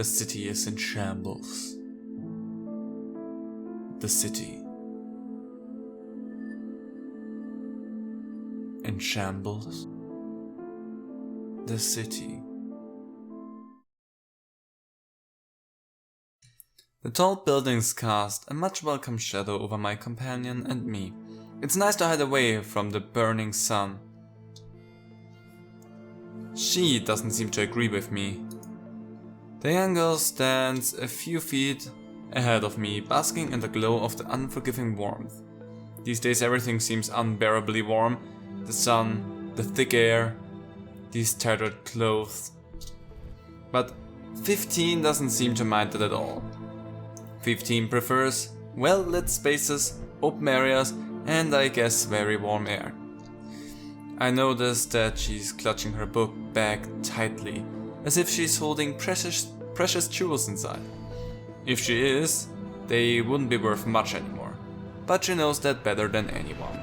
The city is in shambles. The city. In shambles. The city. The tall buildings cast a much welcome shadow over my companion and me. It's nice to hide away from the burning sun. She doesn't seem to agree with me. The young girl stands a few feet ahead of me, basking in the glow of the unforgiving warmth. These days everything seems unbearably warm. The sun, the thick air, these tattered clothes. But 15 doesn't seem to mind it at all. 15 prefers well-lit spaces, open areas, and I guess very warm air. I notice that she's clutching her book bag tightly, as if she's holding precious jewels inside. If she is, they wouldn't be worth much anymore. But she knows that better than anyone.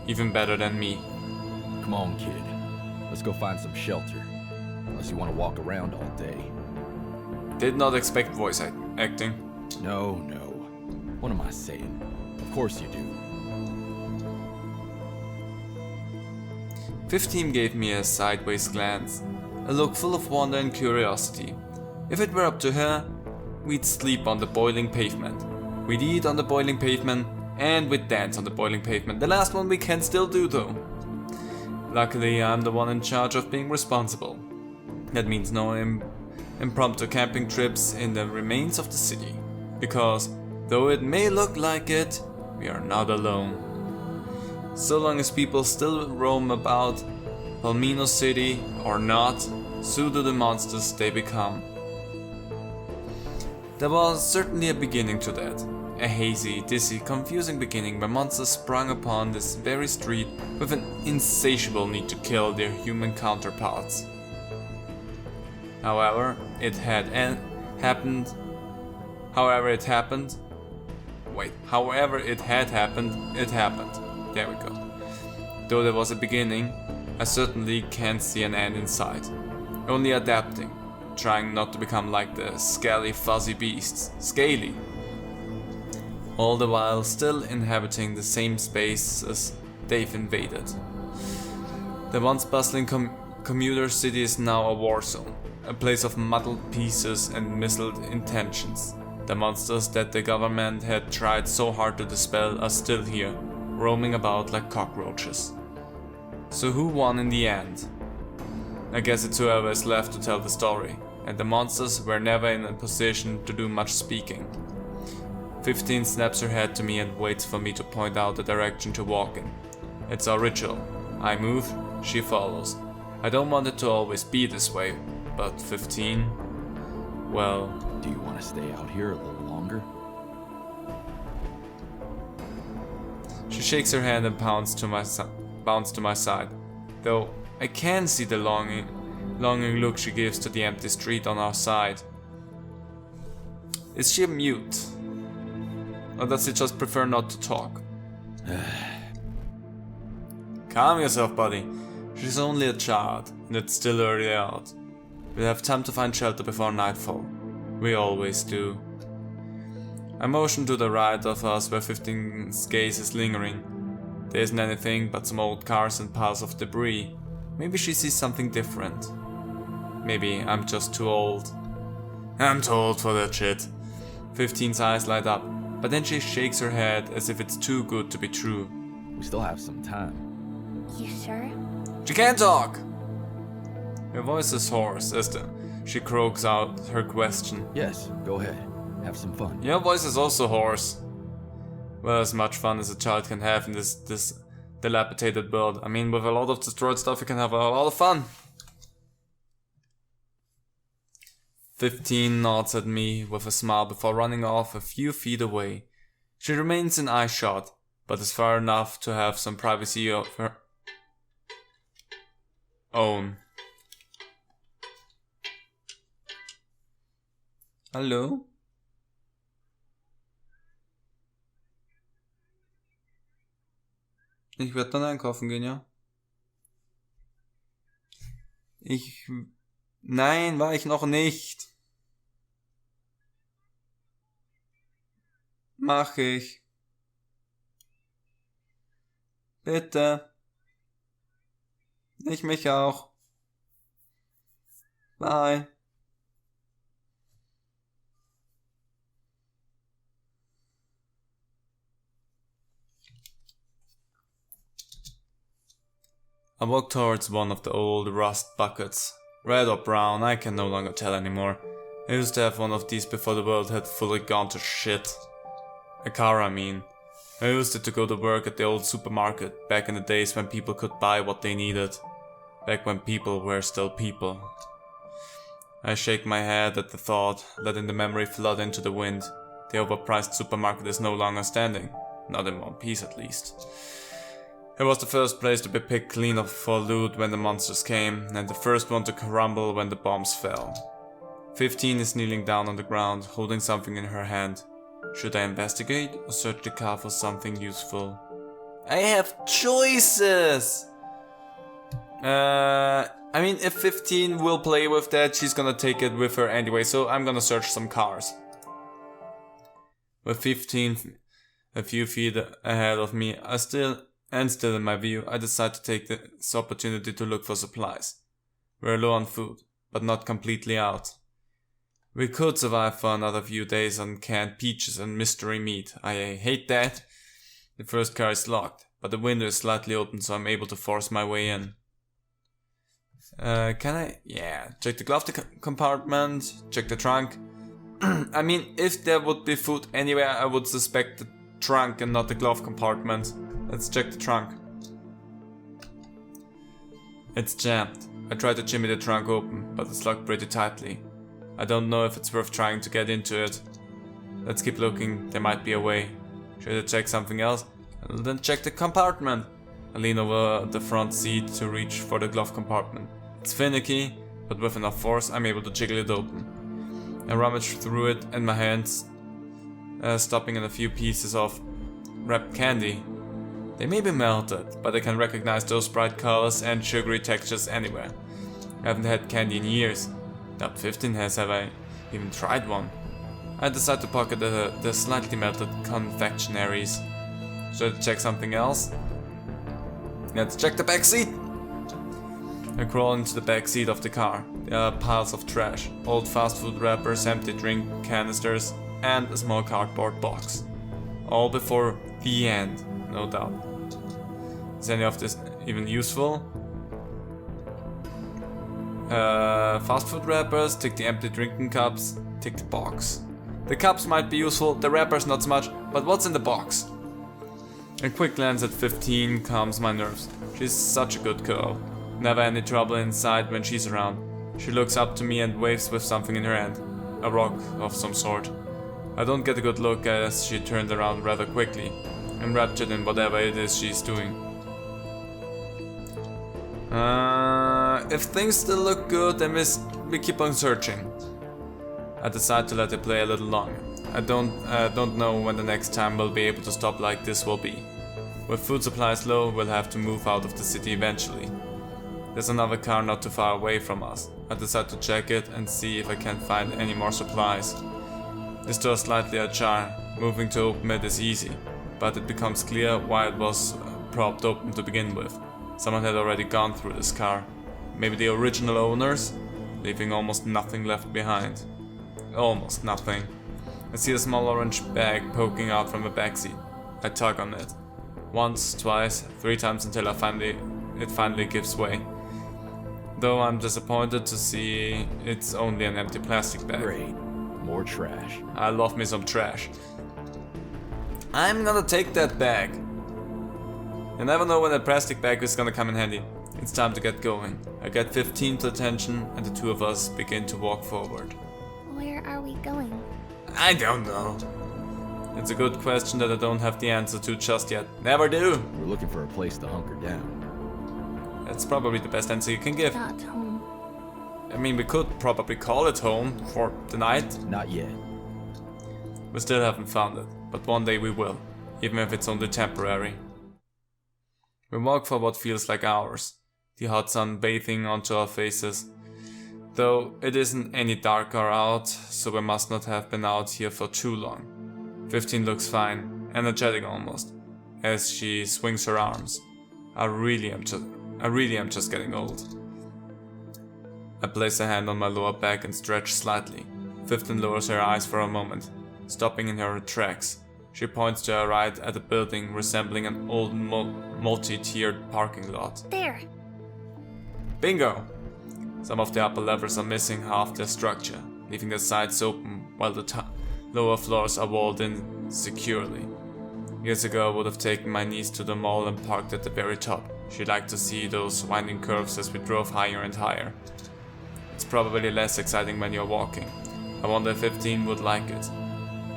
Even better than me. Come on, kid. Let's go find some shelter. Unless you want to walk around all day. Did not expect voice acting. No. What am I saying? Of course you do. 15 gave me a sideways glance, a look full of wonder and curiosity. If it were up to her, we'd sleep on the boiling pavement. We'd eat on the boiling pavement, and we'd dance on the boiling pavement. The last one we can still do though. Luckily, I'm the one in charge of being responsible. That means no impromptu camping trips in the remains of the city. Because, though it may look like it, we are not alone. So long as people still roam about Palmino City or not, so do the monsters they become. There was certainly a beginning to that. A hazy, dizzy, confusing beginning where monsters sprung upon this very street with an insatiable need to kill their human counterparts. However it had happened, it happened. There we go. Though there was a beginning, I certainly can't see an end in sight. Only adapting, trying not to become like the scaly fuzzy beasts, scaly. All the while still inhabiting the same spaces they've invaded. The once bustling commuter city is now a war zone, a place of muddled pieces and misled intentions. The monsters that the government had tried so hard to dispel are still here, roaming about like cockroaches. So who won in the end? I guess it's whoever is left to tell the story, and the monsters were never in a position to do much speaking. 15 snaps her head to me and waits for me to point out the direction to walk in. It's our ritual. I move, she follows. I don't want it to always be this way, but 15? Well... Do you want to stay out here a little longer? She shakes her hand and bounds to my side, though I can see the longing look she gives to the empty street on our side. Is she a mute? Or does she just prefer not to talk? Calm yourself, buddy. She's only a child, and it's still early out. We'll have time to find shelter before nightfall. We always do. I motion to the right of us where 15's gaze is lingering. There isn't anything but some old cars and piles of debris. Maybe she sees something different. Maybe I'm just too old. I'm too old for that shit. 15's eyes light up, but then she shakes her head as if it's too good to be true. We still have some time. You sure? She can't talk! Her voice is hoarse as she croaks out her question. Yes, go ahead. Have some fun. Your voice is also hoarse. Well, as much fun as a child can have in this dilapidated world. I mean, with a lot of destroyed stuff you can have a lot of fun. 15 nods at me with a smile before running off a few feet away. She remains in eyeshot, but is far enough to have some privacy of her own. Hallo? Ich werde dann einkaufen gehen, ja? Nein, war ich noch nicht. Mach ich. Bitte. Ich mich auch. Bye. I walked towards one of the old rust buckets. Red or brown, I can no longer tell anymore. I used to have one of these before the world had fully gone to shit. A car, I mean. I used it to go to work at the old supermarket, back in the days when people could buy what they needed. Back when people were still people. I shake my head at the thought, letting the memory flood into the wind. The overpriced supermarket is no longer standing. Not in one piece at least. It was the first place to be picked clean up for loot when the monsters came, and the first one to crumble when the bombs fell. 15 is kneeling down on the ground, holding something in her hand. Should I investigate or search the car for something useful? I have choices! I mean, if 15 will play with that, she's gonna take it with her anyway, so I'm gonna search some cars. With 15 a few feet ahead of me, still in my view, I decide to take this opportunity to look for supplies. We're low on food, but not completely out. We could survive for another few days on canned peaches and mystery meat. I hate that. The first car is locked, but the window is slightly open, so I'm able to force my way in. Can I? Yeah. Check the glove compartment, check the trunk. I mean, if there would be food anywhere, I would suspect the trunk and not the glove compartment. Let's check the trunk. It's jammed. I tried to jimmy the trunk open, but it's locked pretty tightly. I don't know if it's worth trying to get into it. Let's keep looking, there might be a way. Should I check something else? I'll then check the compartment. I lean over the front seat to reach for the glove compartment. It's finicky, but with enough force I'm able to jiggle it open. I rummage through it in my hands, stopping in a few pieces of wrapped candy. They may be melted, but I can recognize those bright colors and sugary textures anywhere. I haven't had candy in years. Doubt 15 has, have I even tried one? I decide to pocket the slightly melted confectionaries. Should I check something else? Let's check the back seat! I crawl into the back seat of the car. There are piles of trash, old fast food wrappers, empty drink canisters, and a small cardboard box. All before the end, no doubt. Is any of this even useful? Fast food wrappers, take the empty drinking cups, take the box. The cups might be useful, the wrappers not so much, but what's in the box? A quick glance at 15 calms my nerves. She's such a good girl. Never any trouble inside when she's around. She looks up to me and waves with something in her hand. A rock of some sort. I don't get a good look as she turned around rather quickly, enraptured in whatever it is she's doing. If things still look good, then we keep on searching. I decide to let it play a little longer. I don't know when the next time we'll be able to stop like this will be. With food supplies low, we'll have to move out of the city eventually. There's another car not too far away from us. I decide to check it and see if I can find any more supplies. This door is slightly ajar. Moving to open it is easy, but it becomes clear why it was propped open to begin with. Someone had already gone through this car. Maybe the original owners, leaving almost nothing left behind. Almost nothing. I see a small orange bag poking out from the backseat. I tug on it. Once, twice, 3 times until it finally gives way. Though I'm disappointed to see it's only an empty plastic bag. Great. More trash. I love me some trash. I'm gonna take that bag. You never know when a plastic bag is gonna come in handy. It's time to get going. I get 15's attention and the two of us begin to walk forward. Where are we going? I don't know. It's a good question that I don't have the answer to just yet. Never do! We're looking for a place to hunker down. That's probably the best answer you can give. Not home. I mean, we could probably call it home for the night. Not yet. We still haven't found it, but one day we will, even if it's only temporary. We walk for what feels like hours, the hot sun bathing onto our faces. Though it isn't any darker out, so we must not have been out here for too long. 15 looks fine, energetic almost, as she swings her arms. I really am just getting old. I place a hand on my lower back and stretch slightly. 15 lowers her eyes for a moment, stopping in her tracks. She points to her right at a building resembling an old multi-tiered parking lot. There. Bingo! Some of the upper levels are missing half their structure, leaving the sides open while the lower floors are walled in securely. Years ago I would have taken my niece to the mall and parked at the very top. She liked to see those winding curves as we drove higher and higher. It's probably less exciting when you're walking. I wonder if 15 would like it.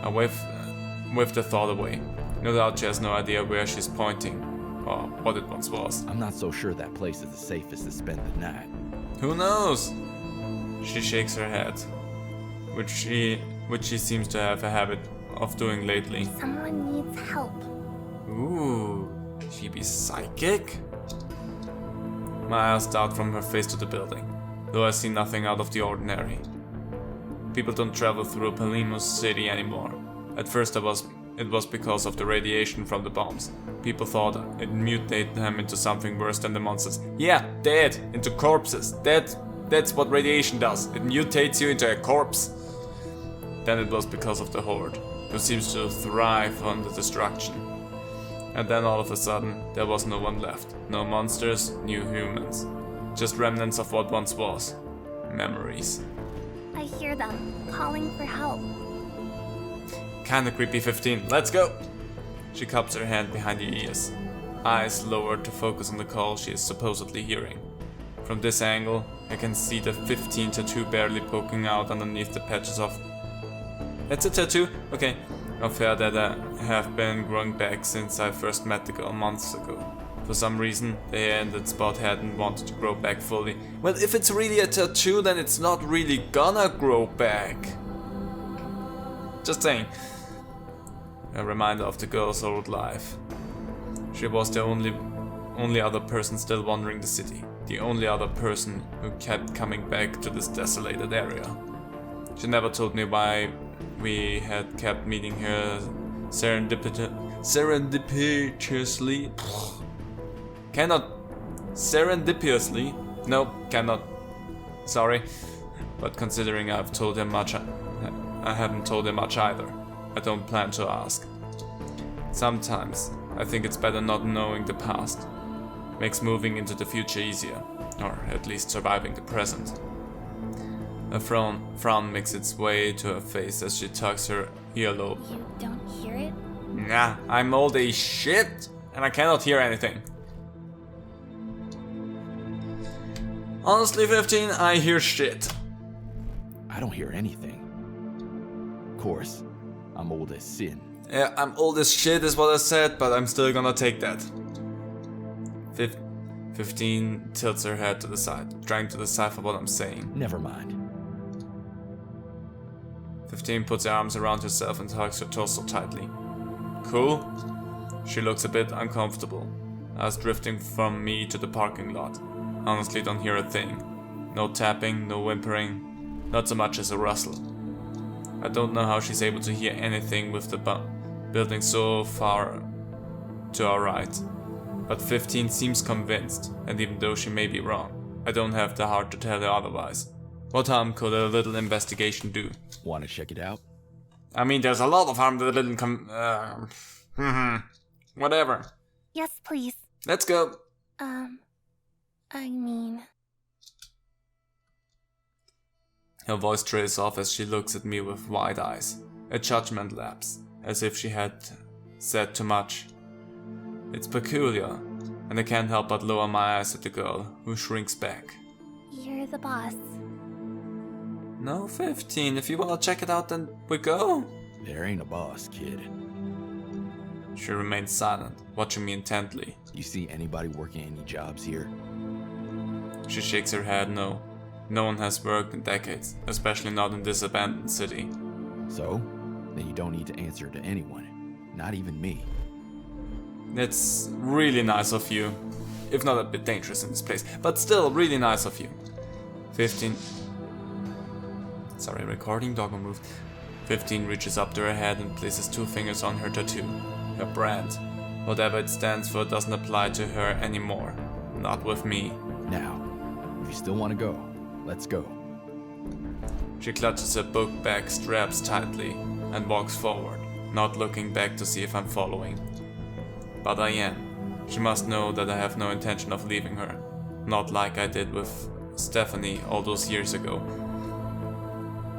I waved the thought away. No doubt she has no idea where she's pointing, or what it once was. I'm not so sure that place is the safest to spend the night. Who knows? She shakes her head, which she seems to have a habit of doing lately. Someone needs help. Ooh, she be psychic? My eyes dart from her face to the building, though I see nothing out of the ordinary. People don't travel through Palimos City anymore. At first it was because of the radiation from the bombs. People thought it mutated them into something worse than the monsters. Yeah, dead, into corpses. That's what radiation does. It mutates you into a corpse. Then it was because of the Horde, who seems to thrive on the destruction. And then all of a sudden, there was no one left. No monsters, new humans. Just remnants of what once was. Memories. I hear them, calling for help. Kinda creepy 15, let's go! She cups her hand behind her ears, eyes lowered to focus on the call she is supposedly hearing. From this angle, I can see the 15 tattoo barely poking out underneath the patches of... It's a tattoo? Okay. Of hair that have been growing back since I first met the girl months ago. For some reason, the hair in that spot hadn't wanted to grow back fully. Well, if it's really a tattoo, then it's not really gonna grow back. Just saying. A reminder of the girl's old life. She was the only other person still wandering the city. The only other person who kept coming back to this desolated area. She never told me why we had kept meeting her serendipitously. Serendipitously? No, cannot. Sorry. But considering I've told him much, I haven't told him much either. I don't plan to ask. Sometimes, I think it's better not knowing the past. Makes moving into the future easier, or at least surviving the present. A frown makes its way to her face as she tucks her earlobe. You don't hear it? Nah, I'm old as shit, and I cannot hear anything. Honestly, 15, I hear shit. I don't hear anything. Of course, I'm old as sin. Yeah, I'm old as shit is what I said, but I'm still gonna take that. 15 tilts her head to the side, trying to decipher what I'm saying. Never mind. 15 puts her arms around herself and hugs her torso tightly. Cool? She looks a bit uncomfortable, eyes drifting from me to the parking lot. Honestly, don't hear a thing. No tapping, no whimpering, not so much as a rustle. I don't know how she's able to hear anything with the building so far to our right. But 15 seems convinced, and even though she may be wrong, I don't have the heart to tell her otherwise. What harm could a little investigation do? Want to check it out? I mean, there's a lot of harm that a little whatever. Yes, please. Let's go. I mean... Her voice trails off as she looks at me with wide eyes. A judgment lapse, as if she had said too much. It's peculiar, and I can't help but lower my eyes at the girl, who shrinks back. You're the boss. No, 15. If you wanna check it out, then we go. There ain't a boss, kid. She remains silent, watching me intently. You see anybody working any jobs here? She shakes her head no. No one has worked in decades, especially not in this abandoned city. So? Then you don't need to answer to anyone. Not even me. It's really nice of you. If not a bit dangerous in this place, but still really nice of you. 15... Sorry, recording, doggo moved. 15 reaches up to her head and places 2 fingers on her tattoo, her brand. Whatever it stands for doesn't apply to her anymore. Not with me. Now, if you still want to go, let's go. She clutches her book bag straps tightly and walks forward, not looking back to see if I'm following. But I am. She must know that I have no intention of leaving her. Not like I did with Stephanie all those years ago.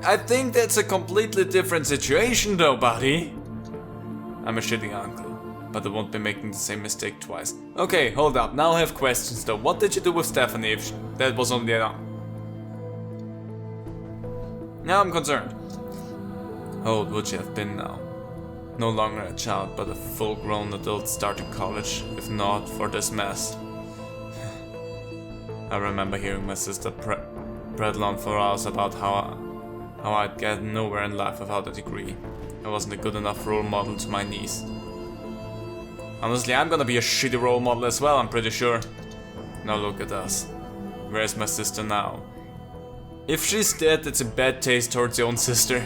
I think that's a completely different situation though, buddy. I'm a shitty uncle, but I won't be making the same mistake twice. Okay, hold up, now I have questions though. What did you do with Stephanie if that was only an... Now I'm concerned. How old would she have been now? No longer a child, but a full-grown adult starting college, if not for this mess. I remember hearing my sister prattle on for hours about how I'd get nowhere in life without a degree. I wasn't a good enough role model to my niece. Honestly, I'm gonna be a shitty role model as well, I'm pretty sure. Now look at us. Where's my sister now? If she's dead, that's in bad taste towards your own sister.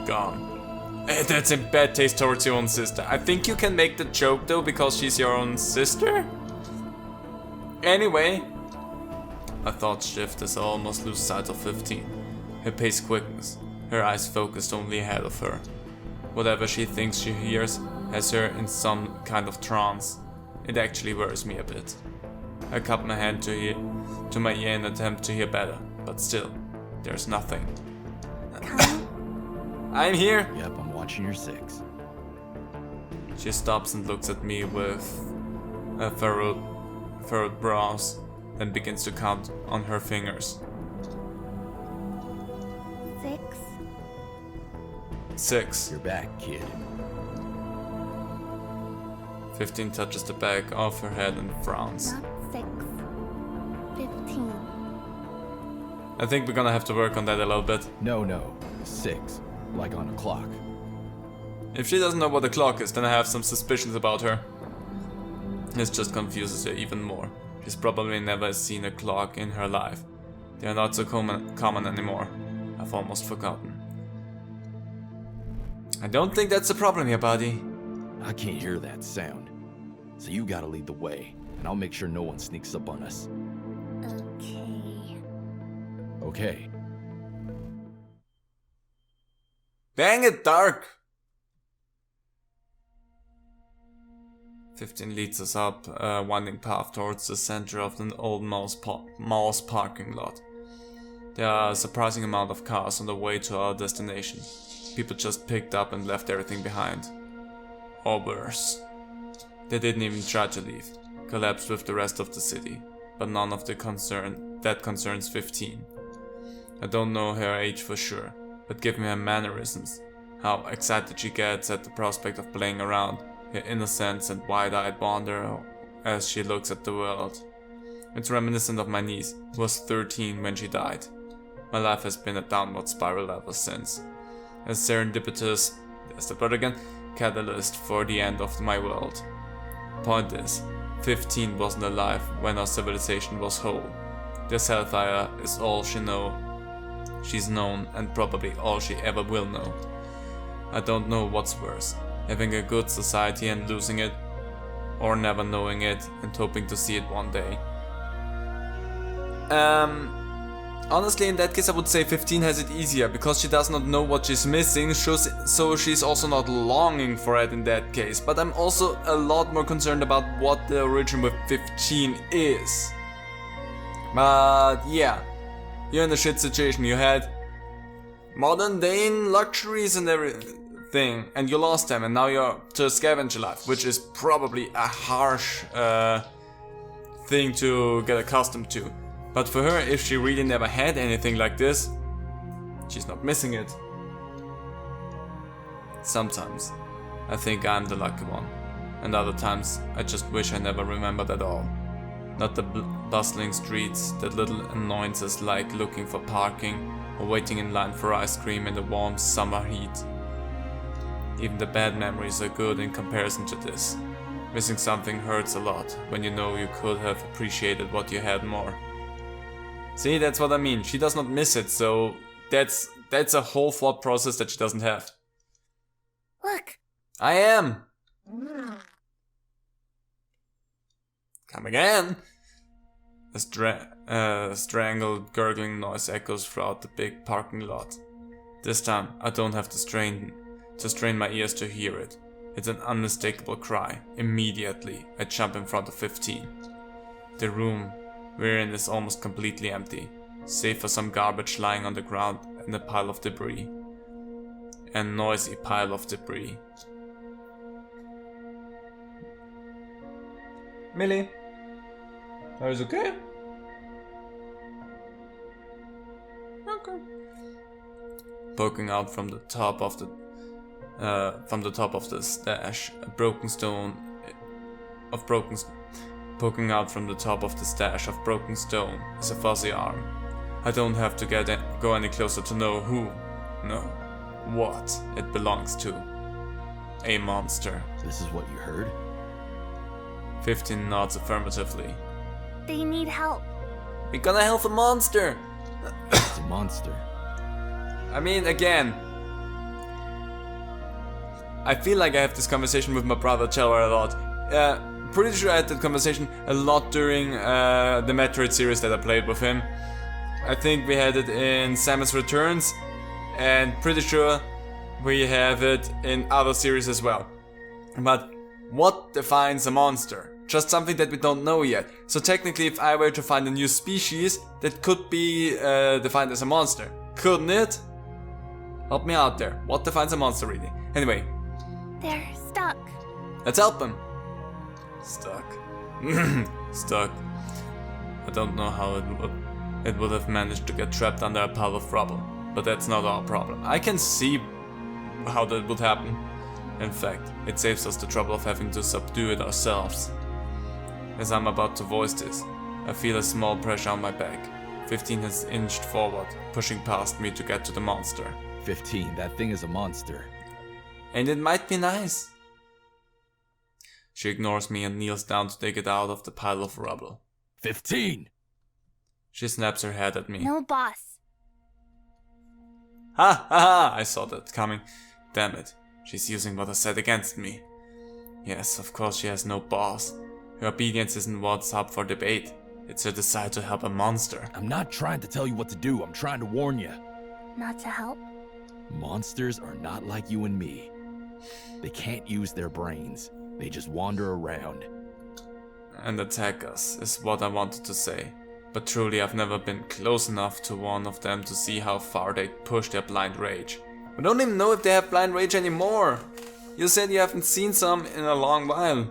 Gone. That's in bad taste towards your own sister. I think you can make the joke though, because she's your own sister? Anyway. My thoughts shift as I almost lose sight of 15. Her pace quickens, her eyes focused only ahead of her. Whatever she thinks she hears has her in some kind of trance. It actually worries me a bit. I cup my hand to my ear in an attempt to hear better, but still, there's nothing. I'm here! Yep, I'm watching your 6. She stops and looks at me with a furrowed brows, then begins to count on her fingers. 6. 6. You're back, kid. 15 touches the back of her head and frowns. Not 6. 15. I think we're gonna have to work on that a little bit. No, 6. Like on a clock. If she doesn't know what a clock is, then I have some suspicions about her. This just confuses her even more. She's probably never seen a clock in her life. They are not so common anymore. I've almost forgotten. I don't think that's a problem here, buddy. I can't hear that sound. So you gotta lead the way, and I'll make sure no one sneaks up on us. Okay. Okay. Dang it, Dark! 15 leads us up a winding path towards the center of the old mall's parking lot. There are a surprising amount of cars on the way to our destination. People just picked up and left everything behind. Or worse. They didn't even try to leave, collapsed with the rest of the city, but none of that concerns 15. I don't know her age for sure, but given her mannerisms, how excited she gets at the prospect of playing around, her innocence and wide-eyed wonder as she looks at the world. It's reminiscent of my niece, who was 13 when she died. My life has been a downward spiral ever since. A serendipitous, there's the word again, catalyst for the end of my world. Point is, 15 wasn't alive when our civilization was whole. This hellfire is all she's known, and probably all she ever will know. I don't know what's worse, having a good society and losing it, or never knowing it and hoping to see it one day. Honestly, in that case I would say 15 has it easier, because she does not know what she's missing, so she's also not longing for it in that case. But I'm also a lot more concerned about what the origin with 15 is. But yeah, you're in a shit situation. You had modern day luxuries and everything, and you lost them, and now you're to a scavenger life, which is probably a harsh thing to get accustomed to. But for her, if she really never had anything like this, she's not missing it. Sometimes I think I'm the lucky one, and other times I just wish I never remembered at all. Not the bustling streets, the little annoyances like looking for parking or waiting in line for ice cream in the warm summer heat. Even the bad memories are good in comparison to this. Missing something hurts a lot when you know you could have appreciated what you had more. See, that's what I mean. She does not miss it, so that's That's a whole thought process that she doesn't have. Look. I am. Come again. A strangled, gurgling noise echoes throughout the big parking lot. This time, I don't have to strain my ears to hear it. It's an unmistakable cry. Immediately, I jump in front of 15. The room we're in is almost completely empty, save for some garbage lying on the ground and a pile of debris. A noisy pile of debris. Millie, are you okay? Okay. Poking out from the top of the stash, poking out from the top of the stash of broken stone is a fuzzy arm. I don't have to go any closer to know who, no, what it belongs to. A monster. This is what you heard? 15 nods affirmatively. They need help. We're gonna help a monster! It's a monster. I mean, again, I feel like I have this conversation with my brother Trevor a lot. Pretty sure I had that conversation a lot during the Metroid series that I played with him. I think we had it in Samus Returns, and pretty sure we have it in other series as well. But what defines a monster? Just something that we don't know yet. So technically, if I were to find a new species, that could be defined as a monster. Couldn't it? Help me out there. What defines a monster really? Anyway. They're stuck. Let's help them. Stuck. Stuck. I don't know how it would have managed to get trapped under a pile of rubble. But that's not our problem. I can see how that would happen. In fact, it saves us the trouble of having to subdue it ourselves. As I'm about to voice this, I feel a small pressure on my back. 15 has inched forward, pushing past me to get to the monster. 15, that thing is a monster. And it might be nice. She ignores me and kneels down to take it out of the pile of rubble. 15! She snaps her head at me. No, boss. Ha ha ha! I saw that coming. Damn it. She's using what I said against me. Yes, of course she has no boss. Her obedience isn't what's up for debate. It's her desire to help a monster. I'm not trying to tell you what to do, I'm trying to warn you. Not to help? Monsters are not like you and me. They can't use their brains. They just wander around. And attack us, is what I wanted to say. But truly I've never been close enough to one of them to see how far they'd push their blind rage. We don't even know if they have blind rage anymore. You said you haven't seen some in a long while.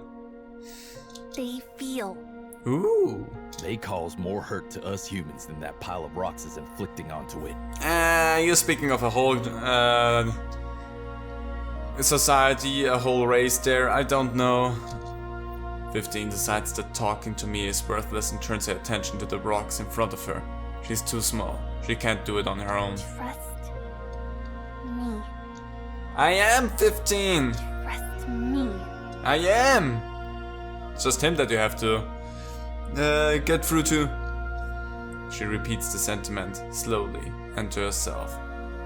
They feel. Ooh. They cause more hurt to us humans than that pile of rocks is inflicting onto it. You're speaking of a whole society, a whole race there, I don't know. 15 decides that talking to me is worthless and turns her attention to the rocks in front of her. She's too small. She can't do it on her own. Trust me. I am 15! Trust me. I am! It's just him that you have to get through to. She repeats the sentiment slowly and to herself.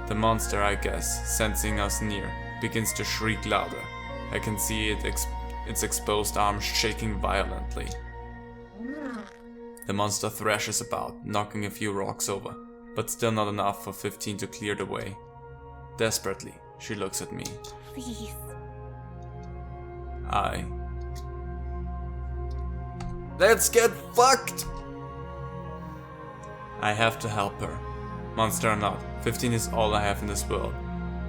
The monster, I guess, sensing us near, begins to shriek louder. I can see its exposed arms shaking violently. The monster thrashes about, knocking a few rocks over, but still not enough for 15 to clear the way. Desperately, she looks at me. Please. Let's get fucked! I have to help her. Monster or not, 15 is all I have in this world.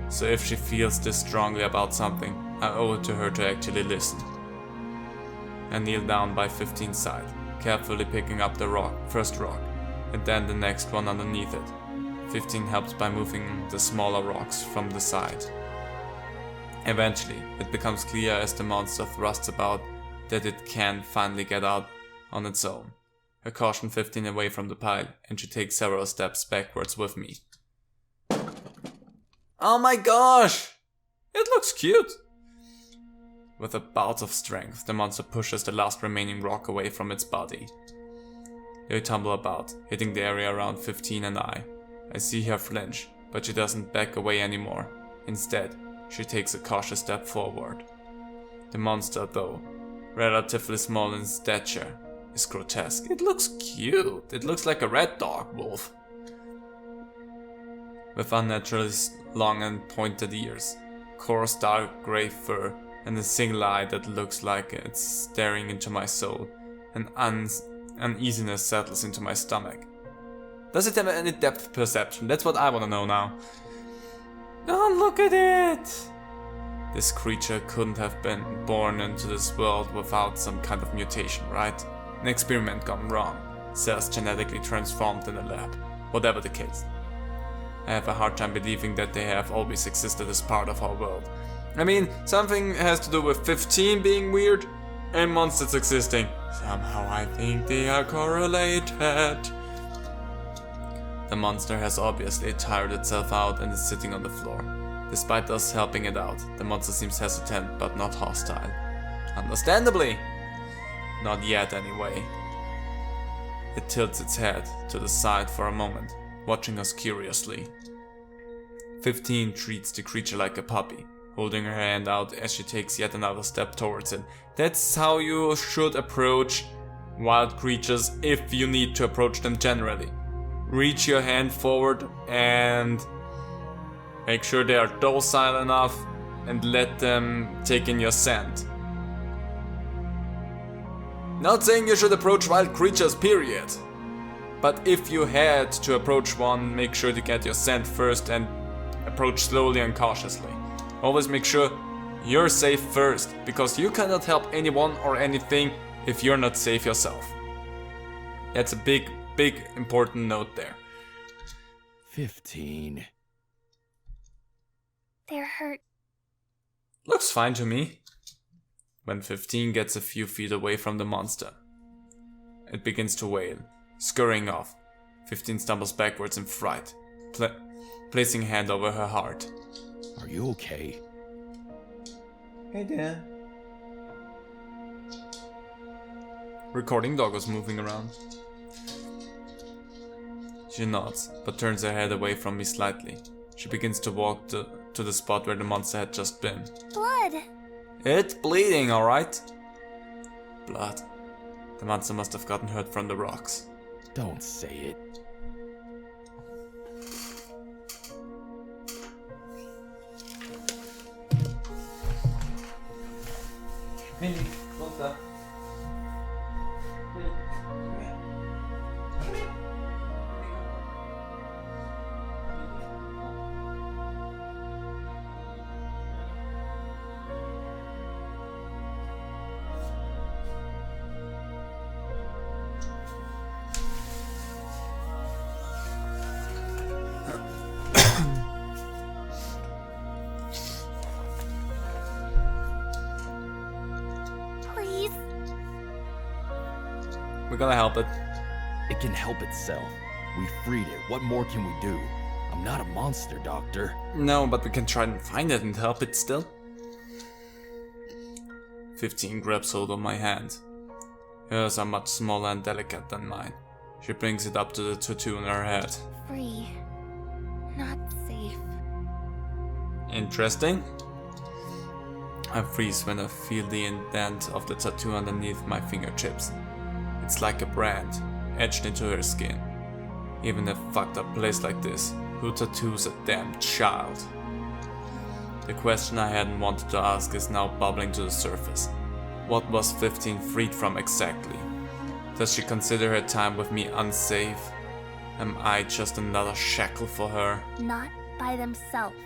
So if she feels this strongly about something, I owe it to her to actually listen. I kneel down by 15's side, carefully picking up the first rock, and then the next one underneath it. 15 helps by moving the smaller rocks from the side. Eventually, it becomes clear as the monster thrusts about that it can finally get out on its own. I caution 15 away from the pile, and she takes several steps backwards with me. Oh my gosh! It looks cute! With a bout of strength, the monster pushes the last remaining rock away from its body. They tumble about, hitting the area around 15 and I. I see her flinch, but she doesn't back away anymore. Instead, she takes a cautious step forward. The monster, though relatively small in stature, is grotesque. It looks cute. It looks like a red dog wolf. With unnaturally long and pointed ears, coarse dark grey fur, and a single eye that looks like it's staring into my soul, an uneasiness settles into my stomach. Does it have any depth perception? That's what I want to know now. Oh, look at it! This creature couldn't have been born into this world without some kind of mutation, right? An experiment gone wrong. Cells genetically transformed in a lab. Whatever the case. I have a hard time believing that they have always existed as part of our world. I mean, something has to do with 15 being weird and monsters existing. Somehow I think they are correlated. The monster has obviously tired itself out and is sitting on the floor. Despite us helping it out, the monster seems hesitant but not hostile. Understandably. Not yet anyway. It tilts its head to the side for a moment, watching us curiously. 15 treats the creature like a puppy, holding her hand out as she takes yet another step towards it. That's how you should approach wild creatures if you need to approach them generally. Reach your hand forward and make sure they are docile enough and let them take in your scent. Not saying you should approach wild creatures, period. But if you had to approach one, make sure to get your scent first and approach slowly and cautiously. Always make sure you're safe first, because you cannot help anyone or anything if you're not safe yourself. That's a big important note there. 15. They're hurt. Looks fine to me. When 15 gets a few feet away from the monster, it begins to wail, scurrying off. 15 stumbles backwards in fright, placing a hand over her heart. Are you okay? Hey there. Recording dog was moving around. She nods, but turns her head away from me slightly. She begins to walk to the spot where the monster had just been. Blood! It's bleeding, alright? Blood. The monster must have gotten hurt from the rocks. Don't say it. Minnie, what's that? Please. We're gonna help it. It can help itself. We freed it. What more can we do? I'm not a monster, Doctor. No, but we can try and find it and help it still. 15 grabs hold of my hand. Hers are much smaller and delicate than mine. She brings it up to the tattoo on her head. Free. Not safe. Interesting. I freeze when I feel the indent of the tattoo underneath my fingertips. It's like a brand, etched into her skin. Even in a fucked up place like this, who tattoos a damn child? The question I hadn't wanted to ask is now bubbling to the surface. What was 15 freed from exactly? Does she consider her time with me unsafe? Am I just another shackle for her? Not by themselves.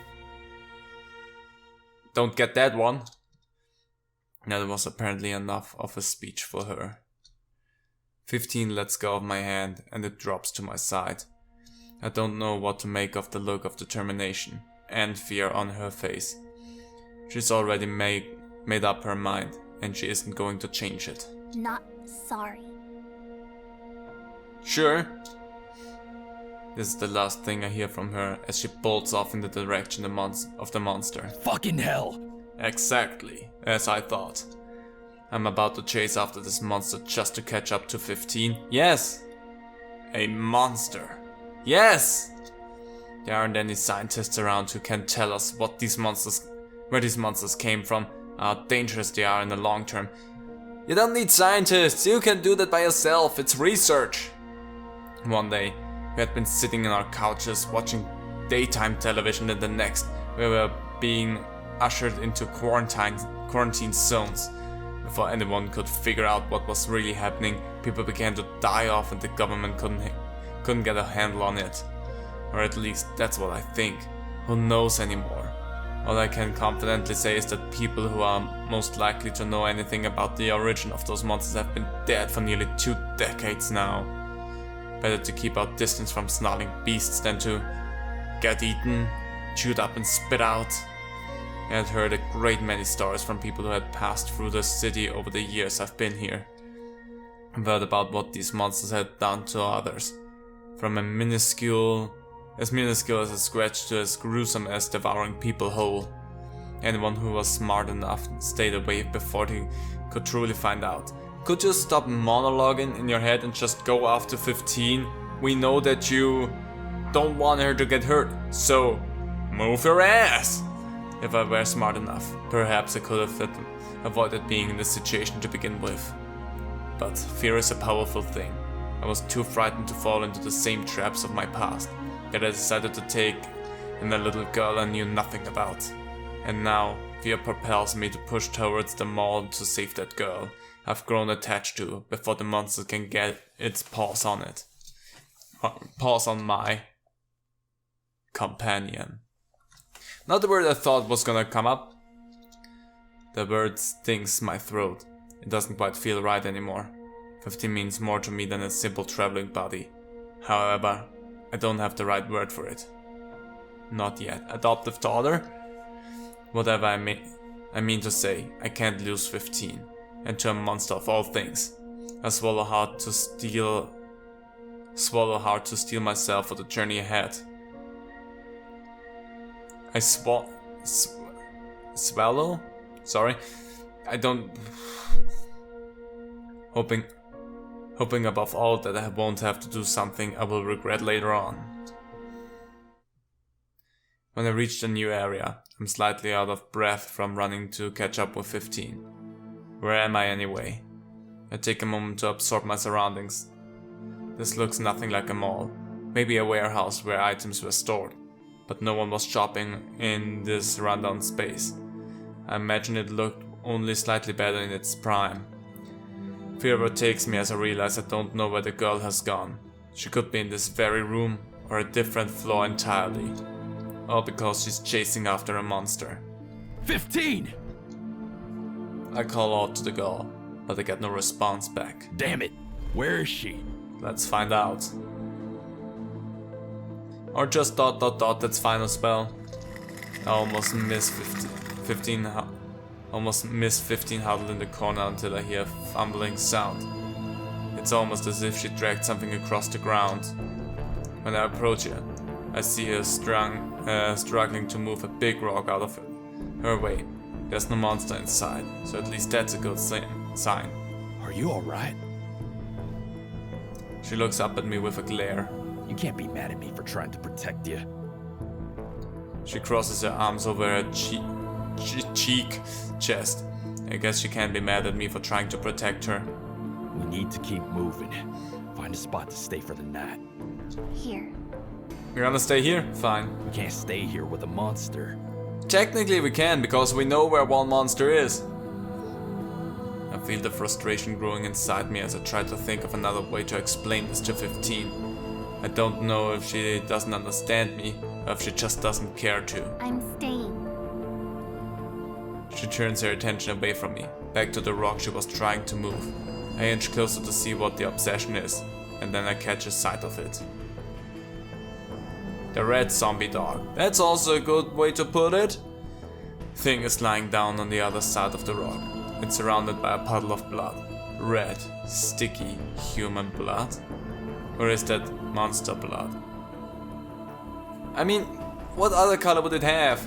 Don't get that one. That was apparently enough of a speech for her. 15 lets go of my hand and it drops to my side. I don't know what to make of the look of determination and fear on her face. She's already made up her mind and she isn't going to change it. Not sorry. Sure. This is the last thing I hear from her as she bolts off in the direction of the monster. Fucking hell! Exactly, as I thought. I'm about to chase after this monster just to catch up to 15. Yes! A monster. Yes! There aren't any scientists around who can tell us where these monsters came from, how dangerous they are in the long term. You don't need scientists, you can do that by yourself, it's research. One day, we had been sitting on our couches watching daytime television, and the next, we were being ushered into quarantine zones. Before anyone could figure out what was really happening, people began to die off and the government couldn't get a handle on it. Or at least that's what I think. Who knows anymore? All I can confidently say is that people who are most likely to know anything about the origin of those monsters have been dead for nearly 2 decades now. Better to keep our distance from snarling beasts than to get eaten, chewed up and spit out. I had heard a great many stories from people who had passed through the city over the years I've been here. I've heard about what these monsters had done to others. From as minuscule as a scratch to as gruesome as devouring people whole. Anyone who was smart enough stayed away before they could truly find out. Could you stop monologuing in your head and just go after 15? We know that you don't want her to get hurt, so move your ass! If I were smart enough, perhaps I could have avoided being in this situation to begin with. But fear is a powerful thing. I was too frightened to fall into the same traps of my past that I decided to take in a little girl I knew nothing about. And now, fear propels me to push towards the mall to save that girl I've grown attached to before the monster can get its paws on it. Paws on my companion. Not the word I thought was gonna come up. The word stings my throat. It doesn't quite feel right anymore. 15 means more to me than a simple traveling buddy. However, I don't have the right word for it. Not yet. Adoptive daughter? Whatever I mean to say, I can't lose 15. And to a monster of all things. I swallow hard to steel myself for the journey ahead. I swallow? Sorry. I don't... Hoping above all that I won't have to do something I will regret later on. When I reach the new area, I'm slightly out of breath from running to catch up with 15. Where am I anyway? I take a moment to absorb my surroundings. This looks nothing like a mall, maybe a warehouse where items were stored, but no one was shopping in this rundown space. I imagine it looked only slightly better in its prime. Fear overtakes me as I realize I don't know where the girl has gone. She could be in this very room or a different floor entirely. All because she's chasing after a monster. 15! I call out to the girl, but I get no response back. Damn it! Where is she? Let's find out. Or just ... that's final spell. I almost miss 15 huddled in the corner until I hear a fumbling sound. It's almost as if she dragged something across the ground. When I approach her, I see her struggling to move a big rock out of her way. There's no monster inside, so at least that's a good sign. Are you alright? She looks up at me with a glare. You can't be mad at me for trying to protect you. She crosses her arms over her chest. I guess she can't be mad at me for trying to protect her. We need to keep moving. Find a spot to stay for the night. Here. You're gonna stay here? Fine. We can't stay here with a monster. Technically we can, because we know where one monster is. I feel the frustration growing inside me as I try to think of another way to explain this to 15. I don't know if she doesn't understand me, or if she just doesn't care to. I'm staying. She turns her attention away from me, back to the rock she was trying to move. I inch closer to see what the obsession is, and then I catch a sight of it. The red zombie dog. That's also a good way to put it. Thing is lying down on the other side of the rock. It's surrounded by a puddle of blood. Red, sticky, human blood? Or is that monster blood? I mean, what other color would it have?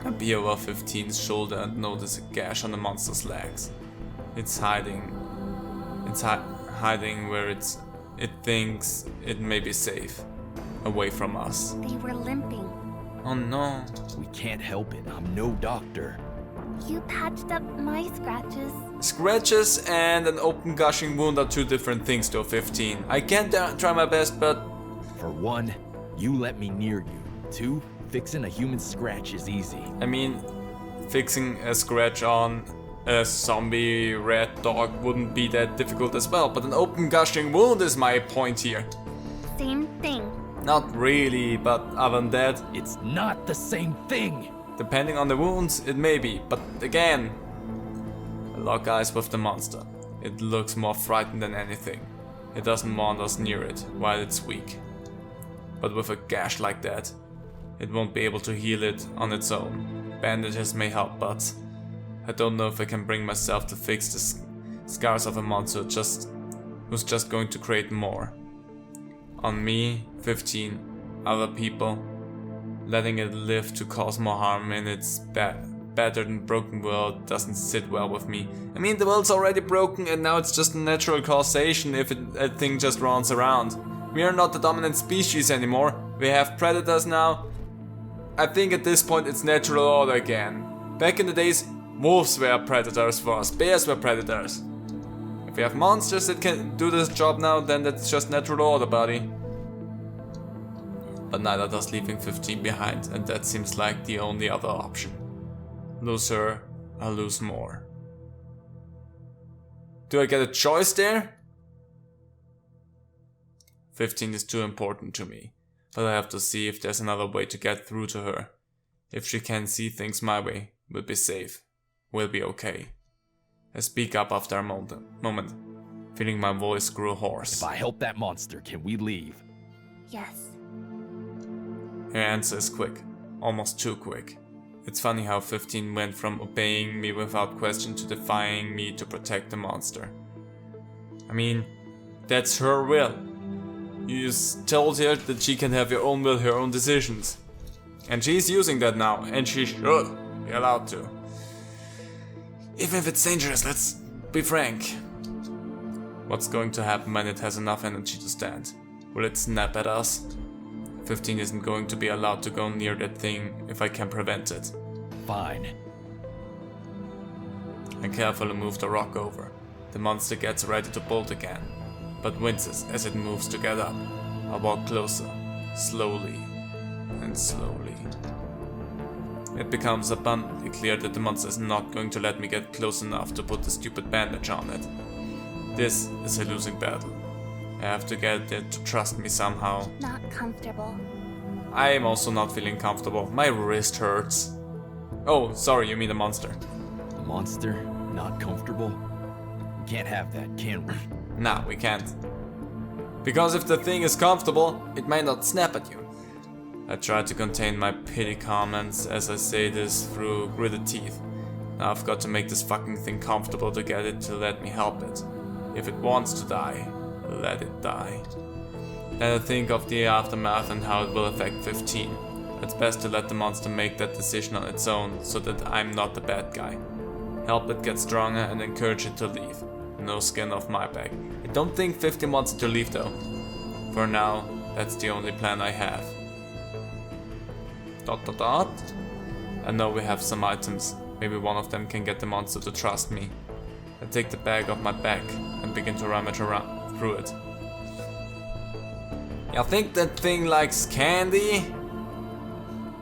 I peer over 15's shoulder and notice a gash on the monster's legs. It's hiding. It's hiding where it thinks it may be safe. away from us. They were limping. Oh no. We can't help it. I'm no doctor. You patched up my scratches. Scratches and an open gushing wound are two different things to a 15. I can try my best, but... For one, you let me near you. Two, fixing a human scratch is easy. I mean, fixing a scratch on a zombie red dog wouldn't be that difficult as well, but an open gushing wound is my point here. Same thing. Not really, but other than that, It's not the same thing! depending on the wounds, it may be. But again, I lock eyes with the monster. It looks more frightened than anything. It doesn't want us near it while it's weak. But with a gash like that, it won't be able to heal it on its own. Bandages may help, but I don't know if I can bring myself to fix the scars of a monster who's just going to create more. On me, 15, other people, letting it live to cause more harm in its battered and broken world doesn't sit well with me. I mean, the world's already broken and now it's just a natural causation if a thing just runs around. We are not the dominant species anymore. We have predators now. I think at this point it's natural order again. Back in the days, wolves were predators for us, bears were predators. If we have monsters that can do this job now, then that's just natural order, buddy. But neither does leaving 15 behind, and that seems like the only other option. Lose her, or lose more. Do I get a choice there? 15 is too important to me, but I have to see if there's another way to get through to her. If she can see things my way, we'll be safe. We'll be okay. I speak up after a moment, feeling my voice grow hoarse. If I help that monster, can we leave? Yes. Her answer is quick, almost too quick. It's funny how 15 went from obeying me without question to defying me to protect the monster. I mean, that's her will. You just told her that she can have her own will, her own decisions. And she's using that now, and she should be allowed to. Even if it's dangerous, let's be frank. What's going to happen when it has enough energy to stand? Will it snap at us? 15 isn't going to be allowed to go near that thing if I can prevent it. Fine. I carefully move the rock over. The monster gets ready to bolt again, but winces as it moves to get up. I walk closer, slowly and slowly. It becomes abundantly clear that the monster is not going to let me get close enough to put the stupid bandage on it. This is a losing battle. I have to get it to trust me somehow. Not comfortable. I am also not feeling comfortable. My wrist hurts. Oh, sorry, you mean the monster. The monster? Not comfortable? We can't have that, can we? Nah, we can't. Because if the thing is comfortable, it might not snap at you. I try to contain my pity comments as I say this through gritted teeth. Now I've got to make this fucking thing comfortable to get it to let me help it. If it wants to die, let it die. Then I think of the aftermath and how it will affect 15. It's best to let the monster make that decision on its own so that I'm not the bad guy. Help it get stronger and encourage it to leave. No skin off my back. I don't think 15 wants it to leave though. For now, that's the only plan I have. ... I know we have some items. Maybe one of them can get the monster to trust me. I take the bag off my back and begin to rummage around through it. You think that thing likes candy?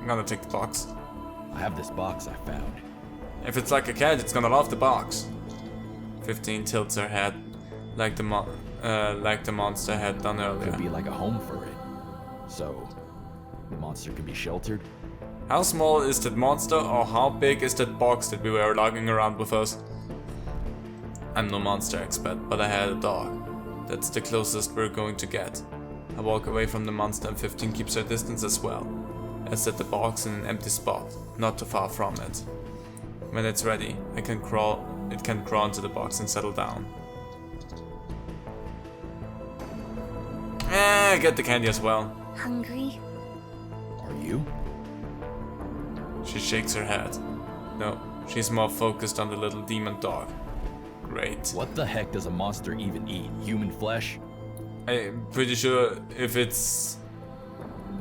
I'm gonna take the box. I have this box I found. If it's like a cat, it's gonna love the box. 15 tilts her head, like the monster had done earlier. Could be like a home for it. So, the monster can be sheltered? How small is that monster, or how big is that box that we were lugging around with us? I'm no monster expert, but I had a dog. That's the closest we're going to get. I walk away from the monster and 15 keeps her distance as well. I set the box in an empty spot, not too far from it. When it's ready, it can crawl into the box and settle down. Get the candy as well. Hungry? Are you? She shakes her head. No, she's more focused on the little demon dog. Great. What the heck does a monster even eat? Human flesh? I'm pretty sure if it's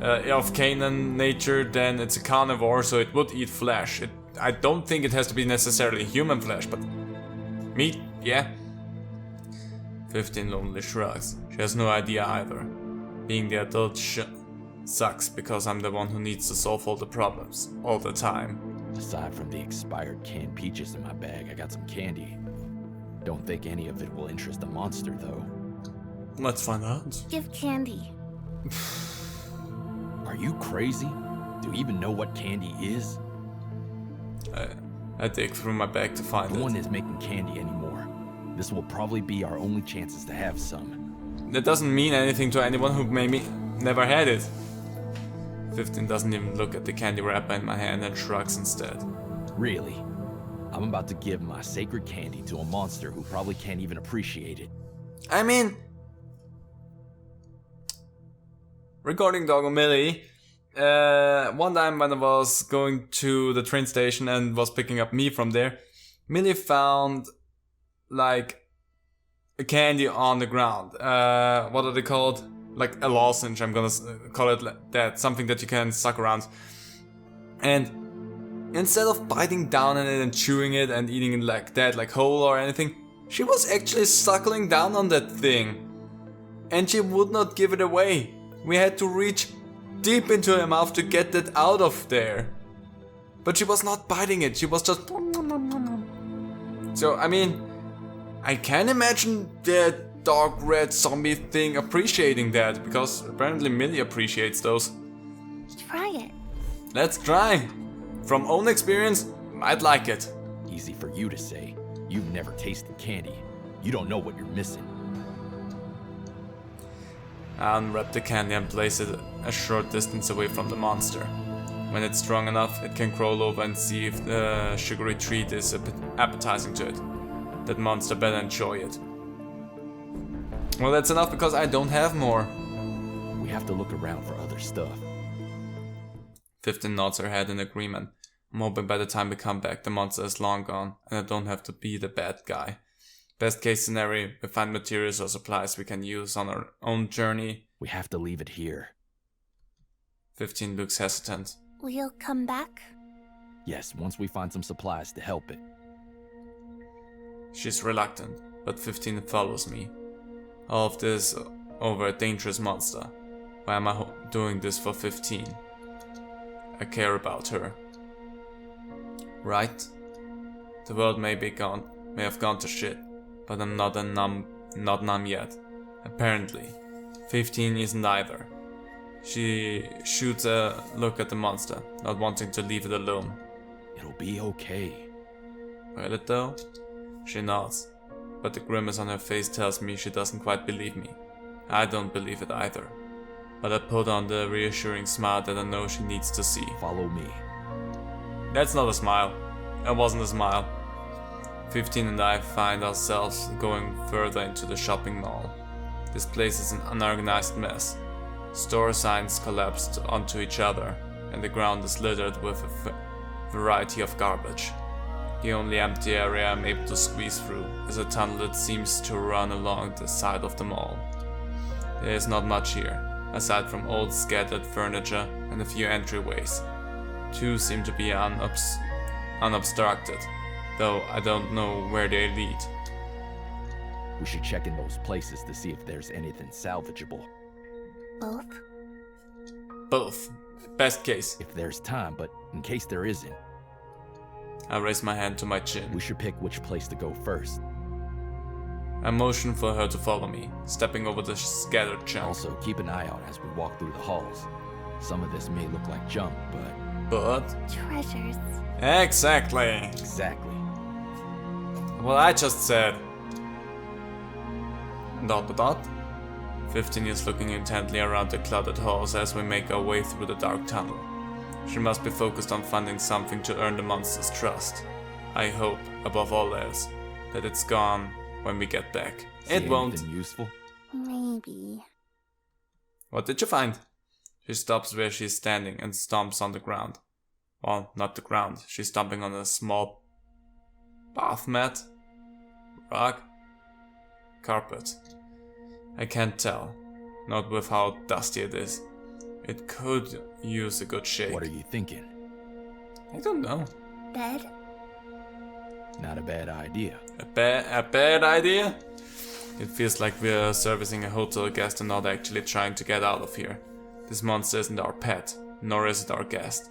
of Canaan nature, then it's a carnivore, so it would eat flesh. I don't think it has to be necessarily human flesh, but meat, yeah. 15 lonely shrugs. She has no idea either. Being the adult sucks because I'm the one who needs to solve all the problems, all the time. Aside from the expired canned peaches in my bag, I got some candy. Don't think any of it will interest the monster, though. Let's find out. Give candy. Are you crazy? Do you even know what candy is? I dig through my bag to find No it. one is making candy anymore. This will probably be our only chances to have some. That doesn't mean anything to anyone who maybe never had it. 15 doesn't even look at the candy wrapper in my hand and shrugs instead. Really? I'm about to give my sacred candy to a monster who probably can't even appreciate it. I mean, regarding Doggo Millie, one time when I was going to the train station and was picking up me from there, Millie found like a candy on the ground. What are they called? Like a lozenge, I'm gonna call it like that. Something that you can suck around. And instead of biting down on it and chewing it and eating it like that, like whole or anything, she was actually suckling down on that thing. And she would not give it away. We had to reach deep into her mouth to get that out of there. But she was not biting it, she was just... So, I mean, I can imagine that dark red zombie thing appreciating that, because apparently Millie appreciates those. Try it. Let's try. From own experience, I'd like it. Easy for you to say. You've never tasted candy. You don't know what you're missing. I unwrap the candy and place it a short distance away from the monster. When it's strong enough, it can crawl over and see if the sugary treat is appetizing to it. That monster better enjoy it. Well, that's enough because I don't have more. We have to look around for other stuff. 15 nods her head in agreement. I'm hoping by the time we come back, the monster is long gone, and I don't have to be the bad guy. Best case scenario, we find materials or supplies we can use on our own journey. We have to leave it here. 15 looks hesitant. We'll come back? Yes, once we find some supplies to help it. She's reluctant, but 15 follows me. All of this over a dangerous monster. Why am I doing this for 15? I care about her. Right? The world may have gone to shit, but I'm not numb yet. Apparently. 15 isn't either. She shoots a look at the monster, not wanting to leave it alone. It'll be okay. Will it though? She nods, but the grimace on her face tells me she doesn't quite believe me. I don't believe it either. But I put on the reassuring smile that I know she needs to see. Follow me. That's not a smile. It wasn't a smile. 15 and I find ourselves going further into the shopping mall. This place is an unorganized mess. Store signs collapsed onto each other, and the ground is littered with a variety of garbage. The only empty area I'm able to squeeze through is a tunnel that seems to run along the side of the mall. There is not much here, aside from old scattered furniture and a few entryways. Two seem to be unobstructed, though I don't know where they lead. We should check in those places to see if there's anything salvageable. Both? Both. Best case. If there's time, but in case there isn't, I raise my hand to my chin. we should pick which place to go first. I motion for her to follow me, stepping over the scattered junk. Also, keep an eye out as we walk through the halls. Some of this may look like junk, but... But... Treasures. Exactly! Exactly. What I just said. ... 15 is looking intently around the cluttered halls as we make our way through the dark tunnel. She must be focused on finding something to earn the monster's trust. I hope, above all else, that it's gone when we get back. See It won't. anything useful? Maybe. What did you find? She stops where she's standing and stomps on the ground. Well, not the ground. She's stomping on a small bath mat? Rug? Carpet. I can't tell. Not with how dusty it is. It could use a good shake. What are you thinking? I don't know. Bed? Not a bad idea. A bad idea? It feels like we're servicing a hotel guest and not actually trying to get out of here. This monster isn't our pet, nor is it our guest.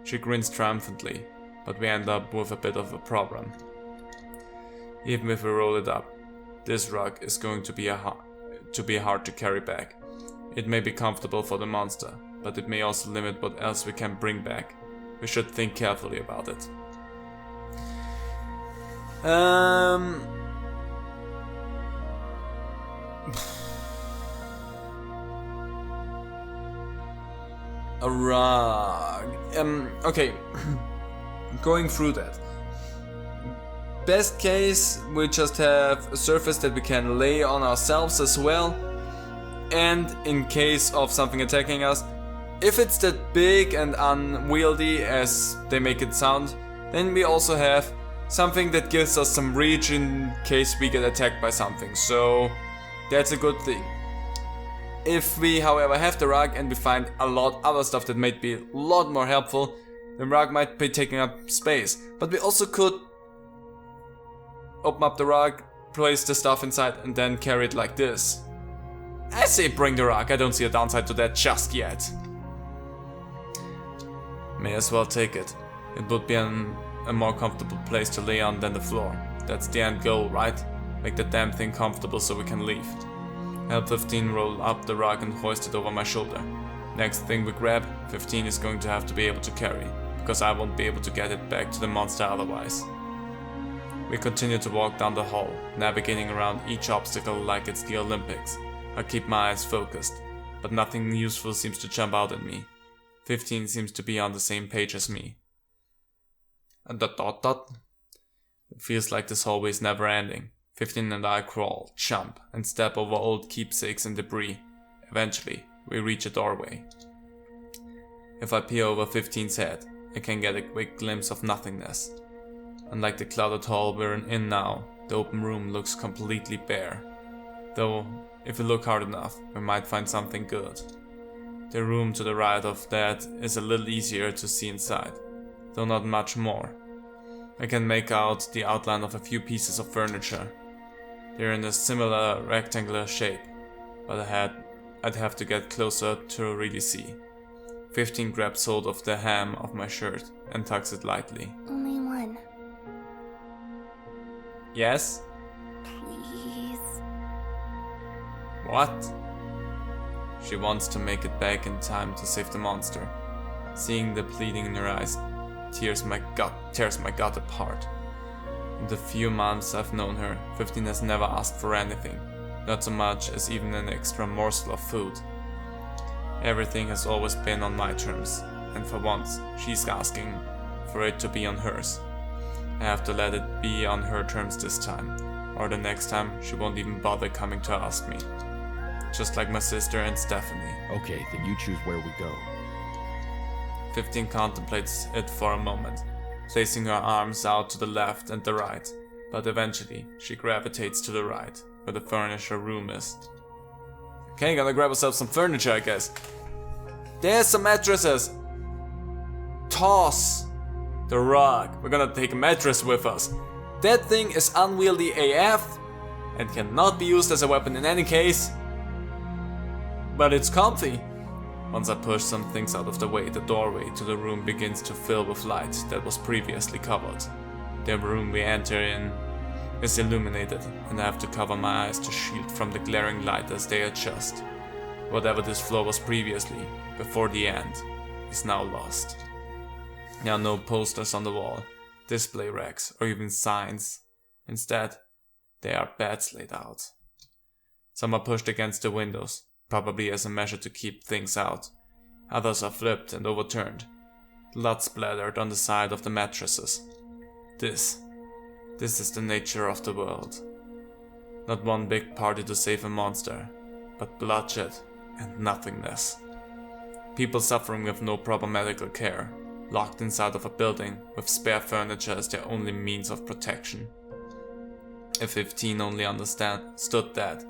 She grins triumphantly, but we end up with a bit of a problem. Even if we roll it up, this rug is going to be hard to carry back. It may be comfortable for the monster, but it may also limit what else we can bring back. We should think carefully about it. A rug. Okay. Going through that. Best case, we just have a surface that we can lay on ourselves as well. And in case of something attacking us, if it's that big and unwieldy as they make it sound, then we also have something that gives us some reach in case we get attacked by something. So that's a good thing. If we, however, have the rug and we find a lot other stuff that might be a lot more helpful, the rug might be taking up space. But we also could open up the rug, place the stuff inside, and then carry it like this. I say bring the rug, I don't see a downside to that just yet. May as well take it. It would be a more comfortable place to lay on than the floor. That's the end goal, right? Make the damn thing comfortable so we can leave. Help 15 roll up the rug and hoist it over my shoulder. Next thing we grab, 15 is going to have to be able to carry, because I won't be able to get it back to the monster otherwise. We continue to walk down the hall, navigating around each obstacle like it's the Olympics. I keep my eyes focused, but nothing useful seems to jump out at me. 15 seems to be on the same page as me. And ... It feels like this hallway is never ending. 15 and I crawl, jump, and step over old keepsakes and debris. Eventually, we reach a doorway. If I peer over 15's head, I can get a quick glimpse of nothingness. Unlike the cluttered hall we're in now, the open room looks completely bare. Though, if we look hard enough, we might find something good. The room to the right of that is a little easier to see inside, though not much more. I can make out the outline of a few pieces of furniture. They're in a similar rectangular shape, but I'd have to get closer to really see. 15 grabs hold of the hem of my shirt and tucks it lightly. Only one. Yes? Please. What? She wants to make it back in time to save the monster. Seeing the pleading in her eyes tears my gut apart. In the few months I've known her, 15 has never asked for anything, not so much as even an extra morsel of food. Everything has always been on my terms, and for once, she's asking for it to be on hers. I have to let it be on her terms this time, or the next time she won't even bother coming to ask me. Just like my sister and Stephanie. Okay, then you choose where we go. 15 contemplates it for a moment, placing her arms out to the left and the right, but eventually she gravitates to the right, where the furniture room is. Okay, gonna grab ourselves some furniture, I guess. There's some mattresses! Toss the rug. We're gonna take a mattress with us. That thing is unwieldy AF and cannot be used as a weapon in any case. But it's comfy. Once I push some things out of the way, the doorway to the room begins to fill with light that was previously covered. The room we enter in is illuminated, and I have to cover my eyes to shield from the glaring light as they adjust. Whatever this floor was previously, before the end, is now lost. There are no posters on the wall, display racks, or even signs. Instead, there are beds laid out. Some are pushed against the windows, probably as a measure to keep things out. Others are flipped and overturned, blood splattered on the side of the mattresses. This is the nature of the world. Not one big party to save a monster, but bloodshed and nothingness. People suffering with no proper medical care, locked inside of a building with spare furniture as their only means of protection. If 15 only understood that,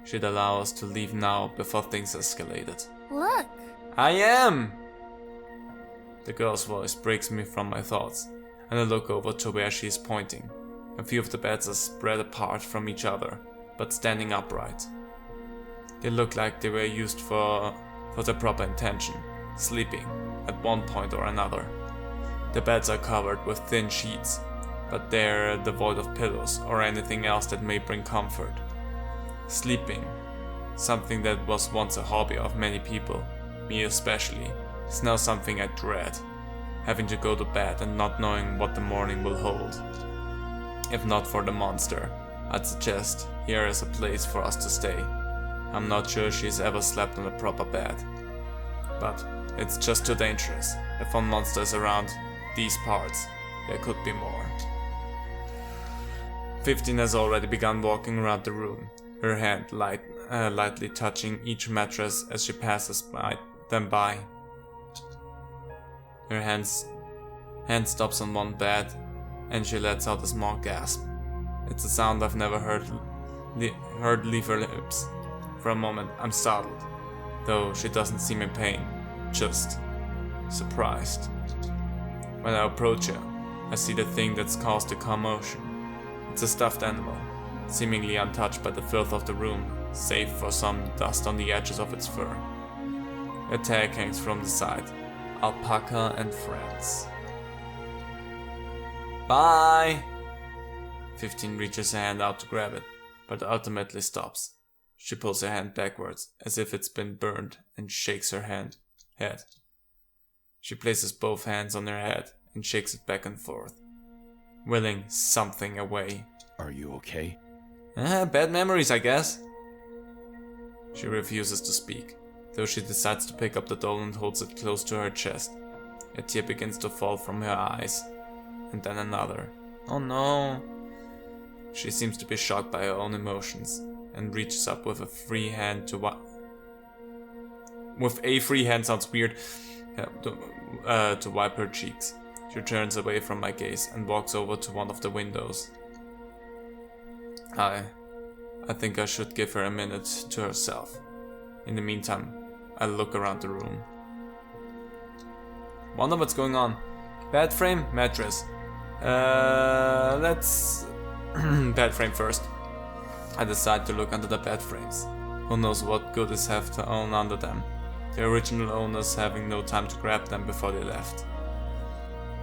she'd allow us to leave now before things escalated. Look! I am! The girl's voice breaks me from my thoughts, and I look over to where she is pointing. A few of the beds are spread apart from each other, but standing upright. They look like they were used for the proper intention, sleeping at one point or another. The beds are covered with thin sheets, but they're devoid of pillows or anything else that may bring comfort. Sleeping, something that was once a hobby of many people, me especially, is now something I dread. Having to go to bed and not knowing what the morning will hold. If not for the monster, I'd suggest here is a place for us to stay. I'm not sure she's ever slept on a proper bed. But it's just too dangerous. If one monster is around these parts, there could be more. 15 has already begun walking around the room, her hand lightly touching each mattress as she passes them by. Her hand stops on one bed, and she lets out a small gasp. It's a sound I've never heard leave her lips. For a moment, I'm startled, though she doesn't seem in pain, just surprised. When I approach her, I see the thing that's caused the commotion. It's a stuffed animal, seemingly untouched by the filth of the room, save for some dust on the edges of its fur. A tag hangs from the side. Alpaca and friends. Bye! 15 reaches her hand out to grab it, but ultimately stops. She pulls her hand backwards, as if it's been burned, and shakes her head. She places both hands on her head and shakes it back and forth, willing something away. Are you okay? Bad memories, I guess. She refuses to speak, though she decides to pick up the doll and holds it close to her chest. A tear begins to fall from her eyes, and then another. Oh no. She seems to be shocked by her own emotions, and reaches up with a free hand to sounds weird, to wipe her cheeks. She turns away from my gaze and walks over to one of the windows. I think I should give her a minute to herself. In the meantime, I look around the room. Wonder what's going on. Bed frame, mattress. Let's bed frame first. I decide to look under the bed frames. Who knows what good is have to own under them. The original owners having no time to grab them before they left.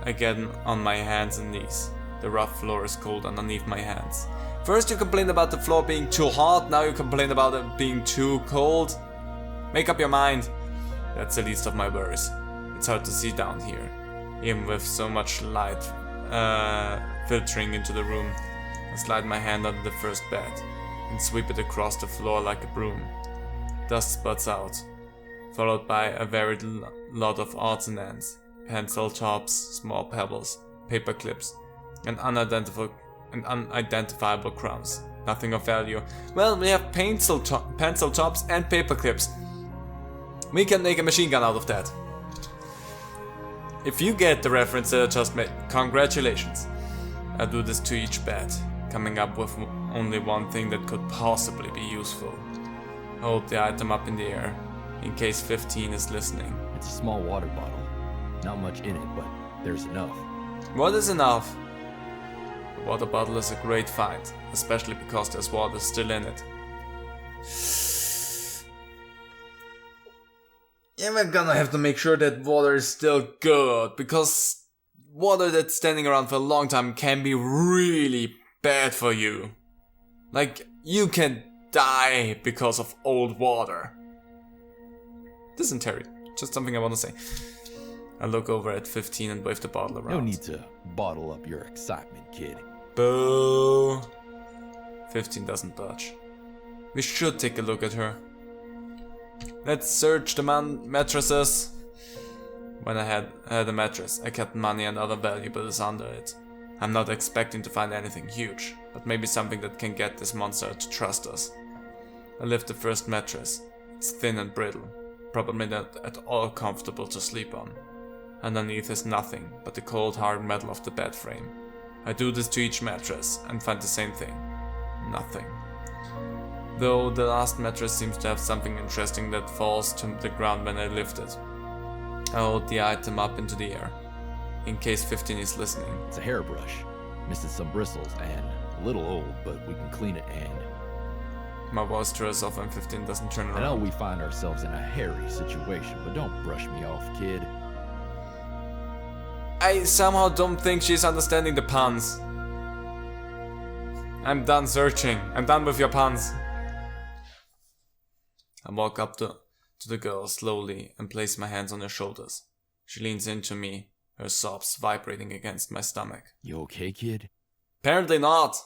I get on my hands and knees. The rough floor is cold underneath my hands. First you complained about the floor being too hot, now you complain about it being too cold. Make up your mind. That's the least of my worries. It's hard to see down here, even with so much light filtering into the room. I slide my hand under the first bed and sweep it across the floor like a broom. Dust spurts out, followed by a varied lot of odds and ends. Pencil tops, small pebbles, paper clips, and unidentifiable crumbs. Nothing of value. Well, we have pencil tops and paper clips. We can make a machine gun out of that. If you get the reference that I just made, congratulations. I do this to each bed, coming up with only one thing that could possibly be useful. Hold the item up in the air, in case 15 is listening. It's a small water bottle. Not much in it, but there's enough. What is enough? The water bottle is a great find, especially because there's water still in it. Yeah, we're gonna have to make sure that water is still good, because water that's standing around for a long time can be really bad for you. Like, you can die because of old water. Dysentery, just something I want to say. I look over at 15 and wave the bottle around. No need to bottle up your excitement, kid. Boo! 15 doesn't budge. We should take a look at her. Let's search the mattresses. When I had a mattress, I kept money and other valuables under it. I'm not expecting to find anything huge, but maybe something that can get this monster to trust us. I lift the first mattress. It's thin and brittle, probably not at all comfortable to sleep on. Underneath is nothing but the cold hard metal of the bed frame. I do this to each mattress and find the same thing. Nothing. though the last mattress seems to have something interesting that falls to the ground when I lift it. I hold the item up into the air, in case 15 is listening. It's a hairbrush. Missing some bristles and a little old, but we can clean it and... My voice trails off when 15 doesn't turn I know around. we find ourselves in a hairy situation, but don't brush me off, kid. I somehow don't think she's understanding the puns. I'm done searching. I'm done with your puns. I walk up to the girl slowly and place my hands on her shoulders. She leans into me, her sobs vibrating against my stomach. You okay, kid? Apparently not.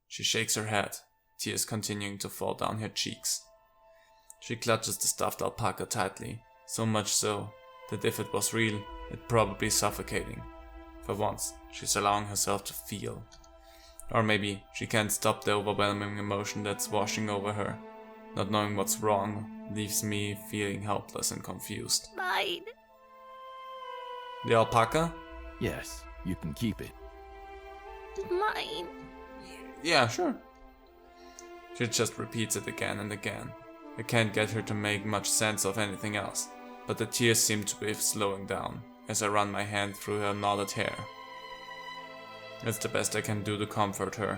She shakes her head, tears continuing to fall down her cheeks. She clutches the stuffed alpaca tightly, so much so that if it was real, it'd probably be suffocating. For once, she's allowing herself to feel. Or maybe she can't stop the overwhelming emotion that's washing over her. Not knowing what's wrong leaves me feeling helpless and confused. Mine. The alpaca? Yes, you can keep it. Mine. Yeah, sure. She just repeats it again and again. I can't get her to make much sense of anything else, but the tears seem to be slowing down as I run my hand through her knotted hair. It's the best I can do to comfort her.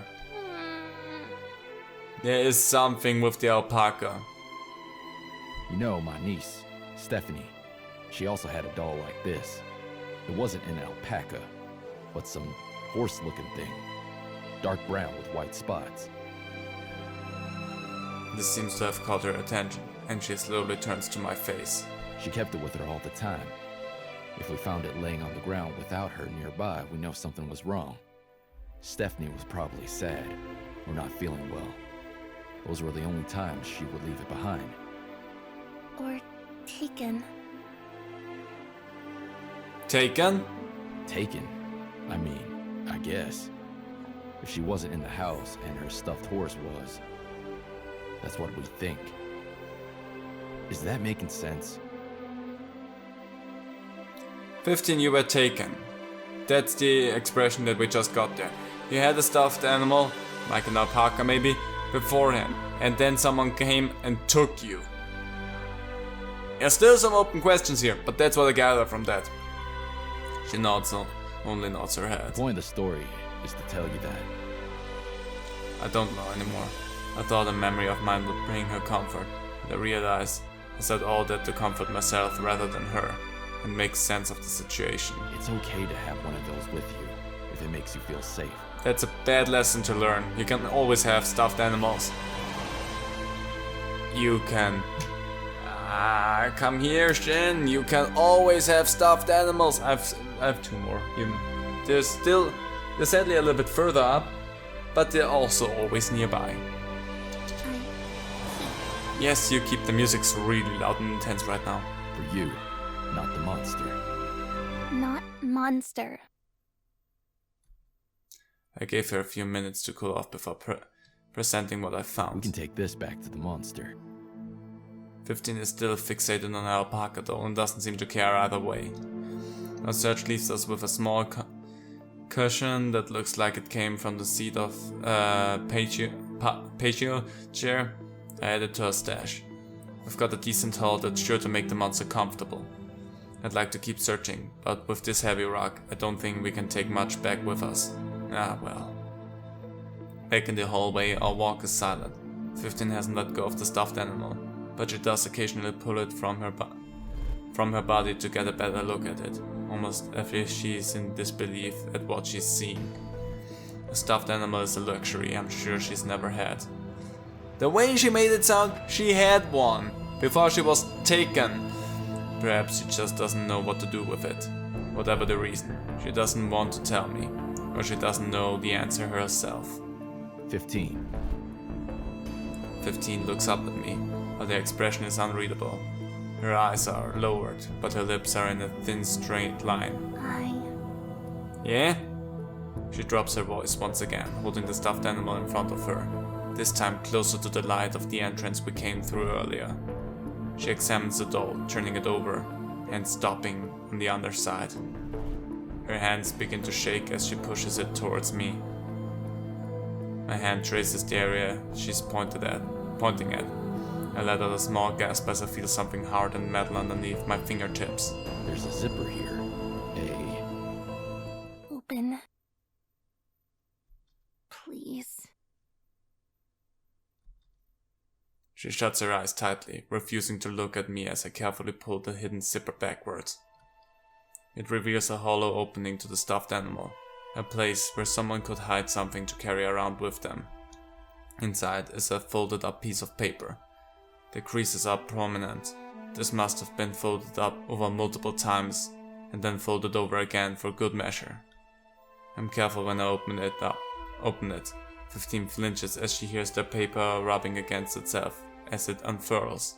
There is something with the alpaca. You know, my niece, Stephanie, she also had a doll like this. It wasn't an alpaca, but some horse-looking thing. Dark brown with white spots. This seems to have caught her attention, and she slowly turns to my face. She kept it with her all the time. If we found it laying on the ground without her nearby, we know something was wrong. Stephanie was probably sad, or not feeling well. Those were the only times she would leave it behind. Or taken. Taken? Taken? I mean, I guess. If she wasn't in the house and her stuffed horse was, that's what we think. Is that making sense? 15, you were taken. That's the expression that we just got there. You had a stuffed animal, like an alpaca maybe, beforehand, and then someone came and took you. There's still some open questions here, but that's what I gather from that. She nods, only nods her head. The point of the story is to tell you that. I don't know anymore. I thought a memory of mine would bring her comfort, but I realized I said all that to comfort myself rather than her, and make sense of the situation. It's okay to have one of those with you, if it makes you feel safe. That's a bad lesson to learn. You can always have stuffed animals. You can... come here, Shin. You can always have stuffed animals. I have two more. They're sadly a little bit further up, but they're also always nearby. Yes, you keep the music really loud and intense right now. For you, not the monster. Not monster. I gave her a few minutes to cool off before presenting what I We found. can take this back to the monster. 15 is still fixated on an alpaca though and doesn't seem to care either way. Our search leaves us with a small cushion that looks like it came from the seat of patio chair I added to our stash. We've got a decent haul that's sure to make the monster comfortable. I'd like to keep searching, but with this heavy rock, I don't think we can take much back with us. Ah well. Back in the hallway, our walk is silent. 15 hasn't let go of the stuffed animal, but she does occasionally pull it from her body to get a better look at it, almost as if she's in disbelief at what she's seeing. A stuffed animal is a luxury I'm sure she's never had. The way she made it sound, she had one, before she was taken. Perhaps she just doesn't know what to do with it. Whatever the reason, she doesn't want to tell me, or she doesn't know the answer herself. 15. 15 looks up at me, but the expression is unreadable. Her eyes are lowered, but her lips are in a thin straight line. Yeah? She drops her voice once again, holding the stuffed animal in front of her, this time closer to the light of the entrance we came through earlier. She examines the doll, turning it over, and stopping on the underside. Her hands begin to shake as she pushes it towards me. My hand traces the area she's pointing at. I let out a small gasp as I feel something hard and metal underneath my fingertips. There's a zipper here. Open. Please. She shuts her eyes tightly, refusing to look at me as I carefully pull the hidden zipper backwards. It reveals a hollow opening to the stuffed animal, a place where someone could hide something to carry around with them. Inside is a folded up piece of paper. The creases are prominent. This must have been folded up over multiple times and then folded over again for good measure. I'm careful when I open it. 15 flinches as she hears the paper rubbing against itself as it unfurls.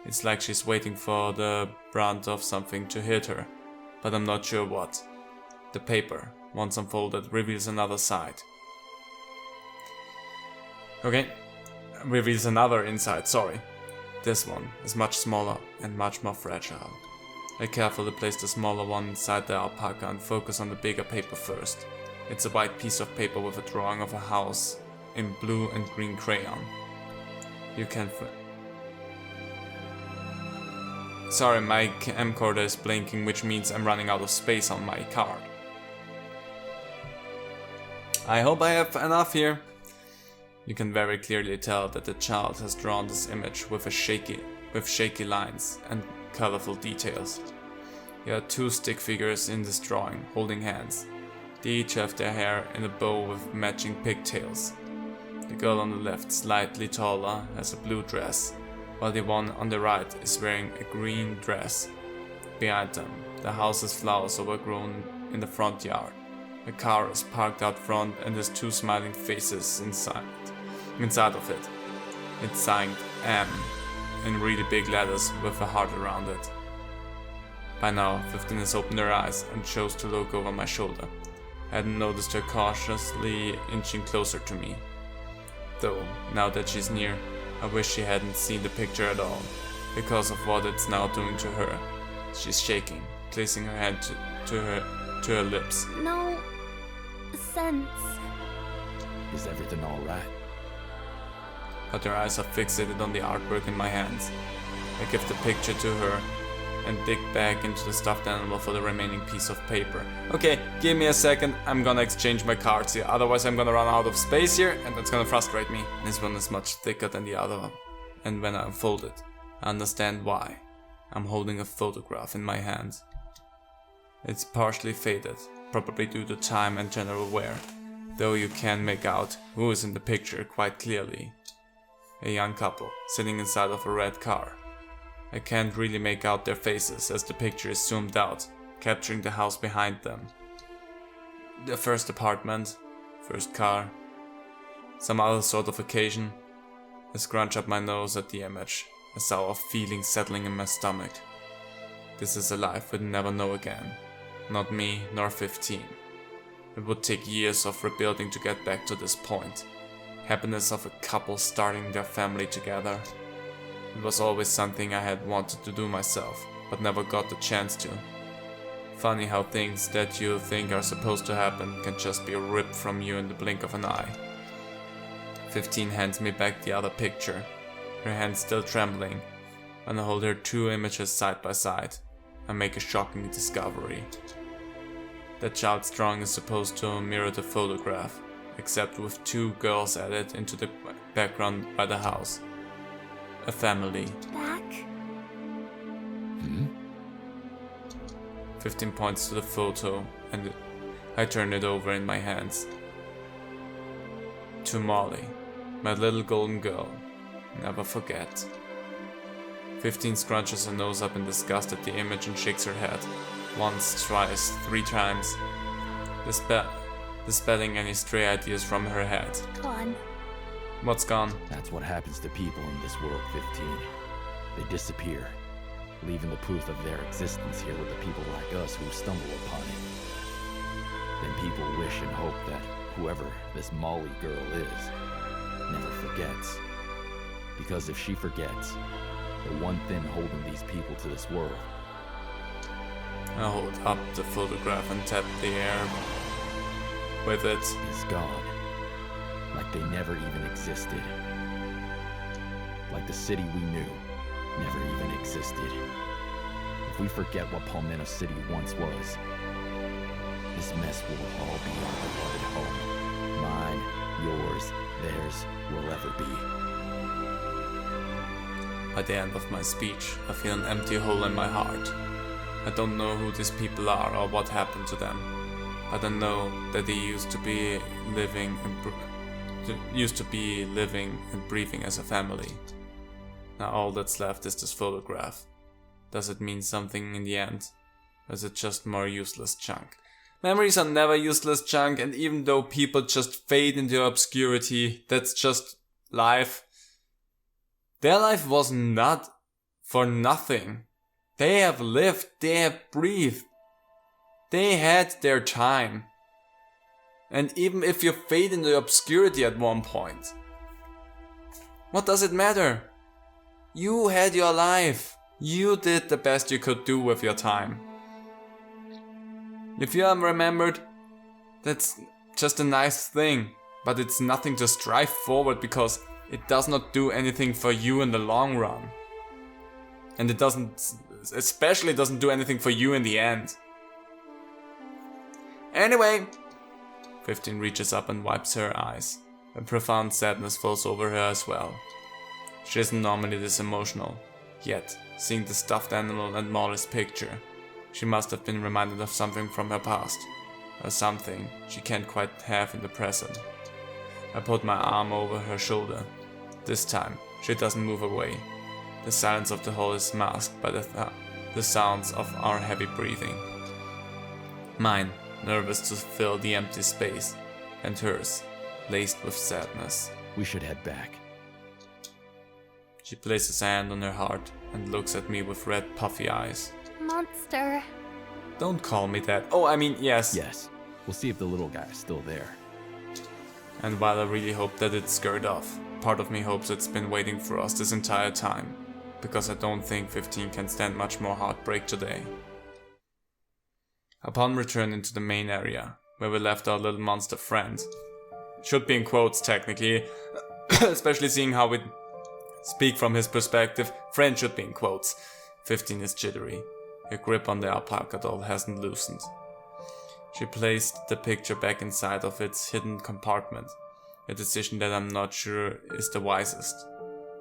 It's like she's waiting for the brunt of something to hit her, but I'm not sure what. The paper, once unfolded, reveals another side. Okay, reveals another inside, sorry. This one is much smaller and much more fragile. I carefully place the smaller one inside the alpaca and focus on the bigger paper first. It's a white piece of paper with a drawing of a house in blue and green crayon. You can Sorry, my camcorder is blinking, which means I'm running out of space on my card. I hope I have enough here. You can very clearly tell that the child has drawn this image with shaky lines and colorful details. There are 2 stick figures in this drawing, holding hands. They each have their hair in a bow with matching pigtails. The girl on the left, slightly taller, has a blue dress, while the one on the right is wearing a green dress. Behind them, the house has flowers overgrown in the front yard. A car is parked out front and has 2 smiling faces inside of it. It's signed M in really big letters with a heart around it. By now, 15 has opened her eyes and chose to look over my shoulder. I hadn't noticed her cautiously inching closer to me. Though, now that she's near, I wish she hadn't seen the picture at all, because of what it's now doing to her. She's shaking, placing her hand to her lips. No sense. Is everything alright? But her eyes are fixated on the artwork in my hands. I give the picture to her and dig back into the stuffed animal for the remaining piece of paper. Okay, give me a second, I'm gonna exchange my cards here, otherwise I'm gonna run out of space here and that's gonna frustrate me. This one is much thicker than the other one, and when I unfold it, I understand why. I'm holding a photograph in my hand. It's partially faded, probably due to time and general wear, though you can make out who is in the picture quite clearly. A young couple, sitting inside of a red car. I can't really make out their faces as the picture is zoomed out, capturing the house behind them. The first apartment, first car, some other sort of occasion. I scrunch up my nose at the image, a sour feeling settling in my stomach. This is a life we'd never know again. Not me, nor 15. It would take years of rebuilding to get back to this point. Happiness of a couple starting their family together. It was always something I had wanted to do myself, but never got the chance to. Funny how things that you think are supposed to happen can just be ripped from you in the blink of an eye. 15 hands me back the other picture, her hand still trembling. When I hold her 2 images side by side, I make a shocking discovery. The child's drawing is supposed to mirror the photograph, except with 2 girls added into the background by the house. A family. Back? 15 points to the photo, and I turn it over in my hands. To Molly, my little golden girl. Never forget. 15 scrunches her nose up in disgust at the image and shakes her head. Once, twice, 3 times. Dispelling any stray ideas from her head. Gone. What's gone? That's what happens to people in this world, 15. They disappear, leaving the proof of their existence here with the people like us who stumble upon it. Then people wish and hope that whoever this Molly girl is never forgets. Because if she forgets, the one thing holding these people to this world. I hold up the photograph and tap the air with it. Is gone. like they never even existed. Like the city we knew never even existed. If we forget what Palmetto City once was, this mess will all be our beloved home. Mine, yours, theirs, will ever be. By the end of my speech, I feel an empty hole in my heart. I don't know who these people are or what happened to them, but I know that they used to be living and breathing as a family. Now all that's left is this photograph. Does it mean something in the end? Or is it just more useless junk? Memories are never useless junk, and even though people just fade into obscurity, that's just life. Their life was not for nothing. They have lived, they have breathed. They had their time. And even if you fade into obscurity at one point, what does it matter? You had your life. You did the best you could do with your time. If you are remembered, that's just a nice thing, but it's nothing to strive forward because it does not do anything for you in the long run. And it especially doesn't do anything for you in the end. Anyway, 15 reaches up and wipes her eyes. A profound sadness falls over her as well. She isn't normally this emotional, yet, seeing the stuffed animal and Molly's picture, she must have been reminded of something from her past, or something she can't quite have in the present. I put my arm over her shoulder. This time, she doesn't move away. The silence of the hall is masked by the sounds of our heavy breathing. Mine, nervous to fill the empty space, and hers, laced with sadness. We should head back. She places a hand on her heart and looks at me with red puffy eyes. Monster. Don't call me that. Oh, I mean, yes. Yes. We'll see if the little guy is still there. And while I really hope that it's scared off, part of me hopes it's been waiting for us this entire time, because I don't think 15 can stand much more heartbreak today. Upon returning to the main area, where we left our little monster friend, should be in quotes technically, especially seeing how we speak from his perspective, friend should be in quotes. 15 is jittery. Her grip on the alpaca doll hasn't loosened. She placed the picture back inside of its hidden compartment, a decision that I'm not sure is the wisest.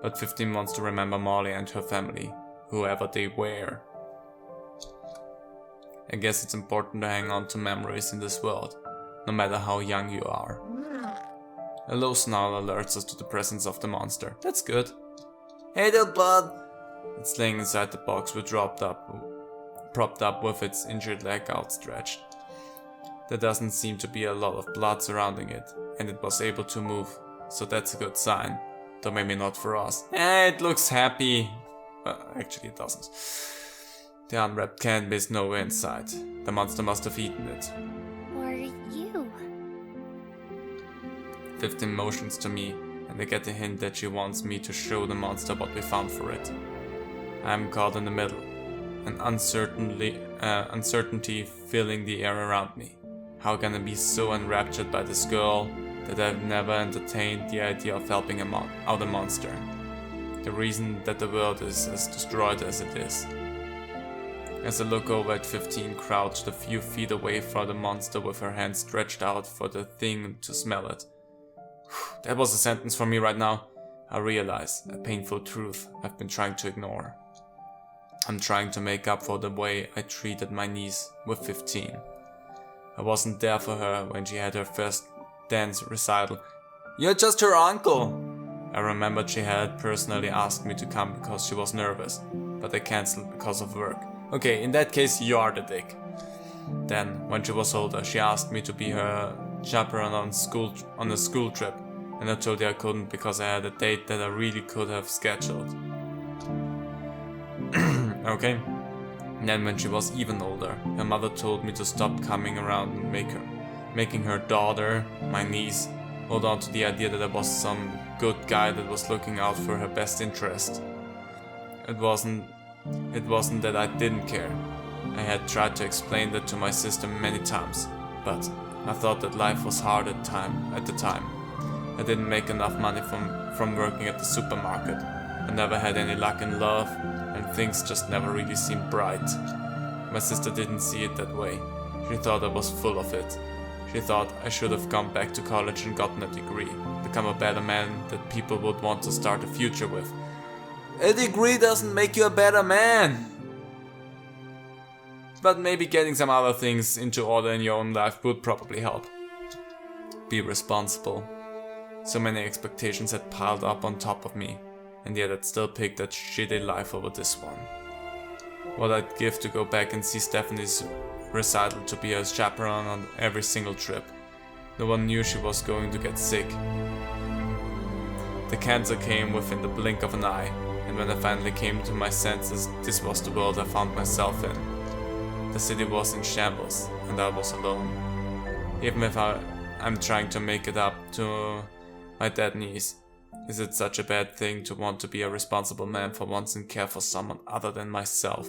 But 15 wants to remember Molly and her family, whoever they were. I guess it's important to hang on to memories in this world, no matter how young you are. A low snarl alerts us to the presence of the monster. That's good. Hey there, bud! It's laying inside the box we're propped up with its injured leg outstretched. There doesn't seem to be a lot of blood surrounding it, and it was able to move, so that's a good sign. Though maybe not for us. It looks happy. Actually it doesn't. The unwrapped candy is nowhere inside. The monster must have eaten it. Or you. 15 motions to me, and I get the hint that she wants me to show the monster what we found for it. I am caught in the middle, an uncertainty filling the air around me. How can I be so enraptured by this girl that I've never entertained the idea of helping out a monster? The reason that the world is as destroyed as it is. As I look over at 15 crouched a few feet away from the monster with her hand stretched out for the thing to smell it. That was a sentence for me right now. I realize a painful truth I've been trying to ignore. I'm trying to make up for the way I treated my niece with 15. I wasn't there for her when she had her first dance recital. You're just her uncle! I remembered she had personally asked me to come because she was nervous, but I cancelled because of work. Okay, in that case you are the dick. Then, when she was older, she asked me to be her chaperone on a school trip, and I told her I couldn't because I had a date that I really could have scheduled. Okay. And then when she was even older, her mother told me to stop coming around and making her daughter, my niece, hold on to the idea that I was some good guy that was looking out for her best interest. It wasn't that I didn't care. I had tried to explain that to my sister many times, but I thought that life was hard at the time. I didn't make enough money from working at the supermarket. I never had any luck in love, and things just never really seemed bright. My sister didn't see it that way. She thought I was full of it. She thought I should have gone back to college and gotten a degree, become a better man that people would want to start a future with. A degree doesn't make you a better man! But maybe getting some other things into order in your own life would probably help. Be responsible. So many expectations had piled up on top of me, and yet I'd still pick that shitty life over this one. What I'd give to go back and see Stephanie's recital, to be her chaperone on every single trip. No one knew she was going to get sick. The cancer came within the blink of an eye, and when I finally came to my senses, this was the world I found myself in. The city was in shambles, and I was alone. Even if I'm trying to make it up to my dead niece, is it such a bad thing to want to be a responsible man for once and care for someone other than myself?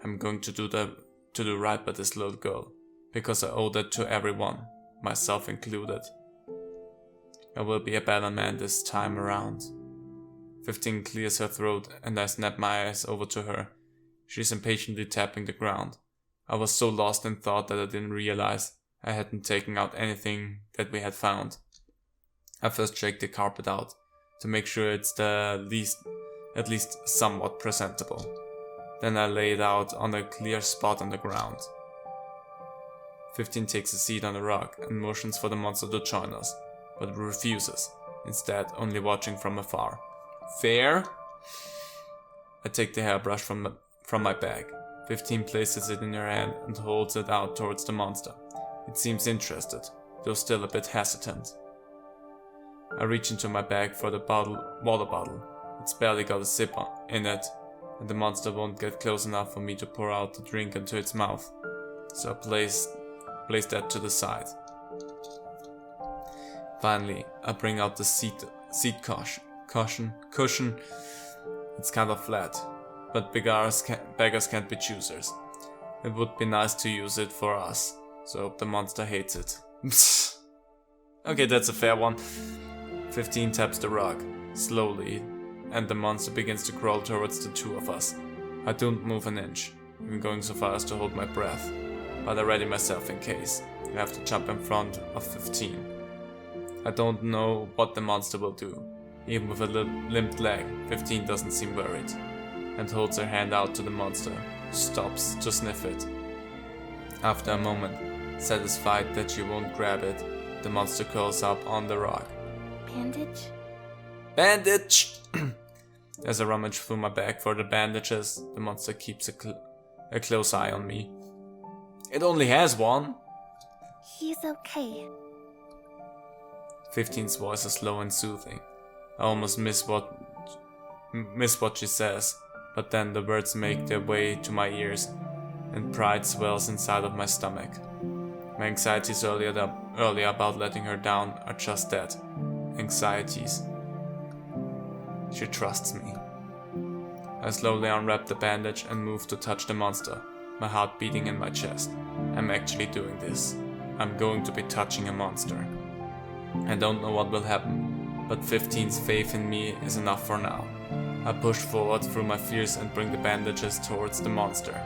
I'm going to do right by this little girl, because I owe that to everyone, myself included. I will be a better man this time around. 15 clears her throat, and I snap my eyes over to her. She's impatiently tapping the ground. I was so lost in thought that I didn't realize I hadn't taken out anything that we had found. I first shake the carpet out, to make sure it's at least somewhat presentable. Then I lay it out on a clear spot on the ground. 15 takes a seat on the rock and motions for the monster to join us, but refuses, instead only watching from afar. Fair? I take the hairbrush from my bag. 15 places it in her hand and holds it out towards the monster. It seems interested, though still a bit hesitant. I reach into my bag for the water bottle. It's barely got a sip in it, and the monster won't get close enough for me to pour out the drink into its mouth, so I place that to the side. Finally, I bring out the seat cushion. It's kind of flat, but beggars can't be choosers. It would be nice to use it for us, so I hope the monster hates it. Okay, that's a fair one. 15 taps the rug, slowly, and the monster begins to crawl towards the two of us. I don't move an inch, even going so far as to hold my breath, but I ready myself in case. I have to jump in front of 15. I don't know what the monster will do. Even with a limp leg, 15 doesn't seem worried, and holds her hand out to the monster, who stops to sniff it. After a moment, satisfied that she won't grab it, the monster curls up on the rock. Bandage? Bandage! As I rummage through my bag for the bandages, the monster keeps a close eye on me. It only has one! He's okay. 15's voice is low and soothing. I almost miss what she says, but then the words make their way to my ears, and pride swells inside of my stomach. My anxieties earlier about letting her down are just that, anxieties. She trusts me. I slowly unwrap the bandage and move to touch the monster, my heart beating in my chest. I'm actually doing this. I'm going to be touching a monster. I don't know what will happen, but 15's faith in me is enough for now. I push forward through my fears and bring the bandages towards the monster.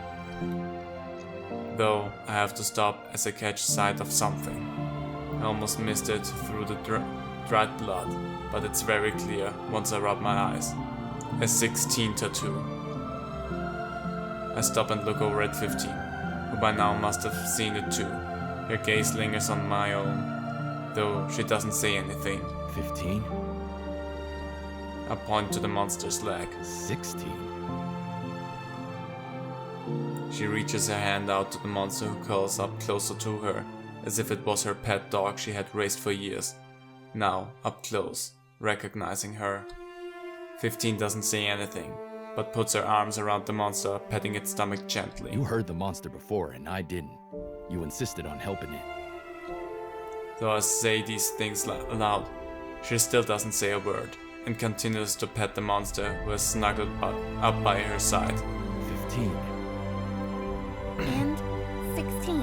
Though I have to stop as I catch sight of something. I almost missed it through the dried blood, but it's very clear once I rub my eyes. A 16 tattoo. I stop and look over at 15, who by now must have seen it too. Her gaze lingers on my own, though she doesn't say anything. 15? I point to the monster's leg. 16? She reaches her hand out to the monster, who curls up closer to her, as if it was her pet dog she had raised for years. Now, up close, recognizing her. 15 doesn't say anything, but puts her arms around the monster, petting its stomach gently. You heard the monster before, and I didn't. You insisted on helping it. Though I say these things aloud, she still doesn't say a word, and continues to pet the monster, who is snuggled up by her side. 15. And 16.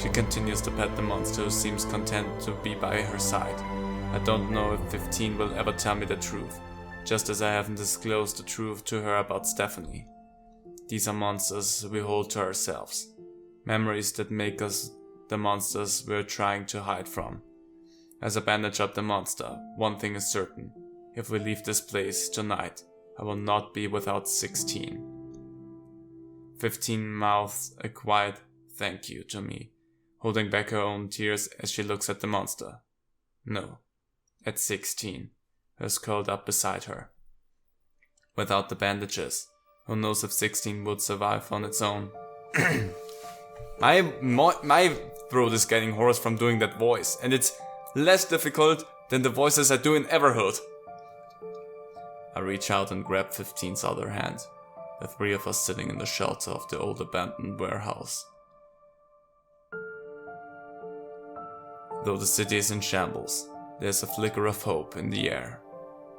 She continues to pet the monster, who seems content to be by her side. I don't know if 15 will ever tell me the truth, just as I haven't disclosed the truth to her about Stephanie. These are monsters we hold to ourselves. Memories that make us the monsters we're trying to hide from. As I bandage up the monster, one thing is certain. If we leave this place tonight, I will not be without 16. 15 mouths a quiet thank you to me, holding back her own tears as she looks at the monster. No, at 16, who's curled up beside her. Without the bandages, who knows if 16 would survive on its own. My throat is getting hoarse from doing that voice, and it's less difficult than the voices I do in Everhood. I reach out and grab 15's other hand, the three of us sitting in the shelter of the old abandoned warehouse. Though the city is in shambles, there's a flicker of hope in the air.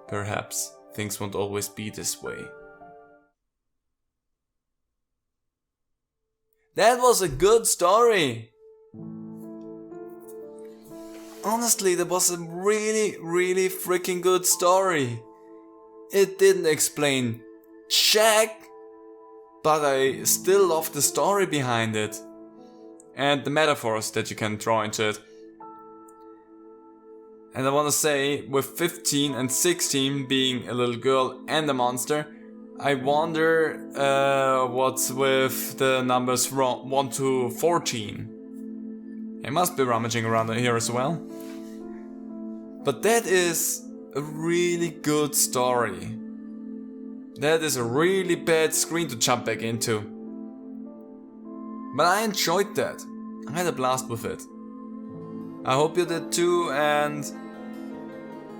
Perhaps things won't always be this way. That was a good story! Honestly, that was a really freaking good story. It didn't explain jack, but I still love the story behind it. And the metaphors that you can draw into it. And I want to say, with 15 and 16 being a little girl and a monster, I wonder what's with the numbers 1 to 14. I must be rummaging around here as well. But that is a really good story. That is a really bad screen to jump back into. But I enjoyed that. I had a blast with it. I hope you did too, and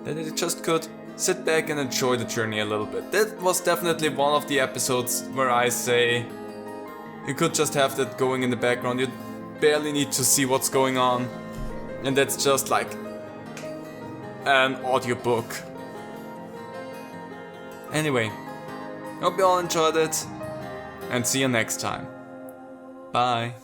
that you just could sit back and enjoy the journey a little bit. That was definitely one of the episodes where I say you could just have that going in the background. You barely need to see what's going on, and that's just like an audiobook. Anyway, hope you all enjoyed it, and see you next time. Bye.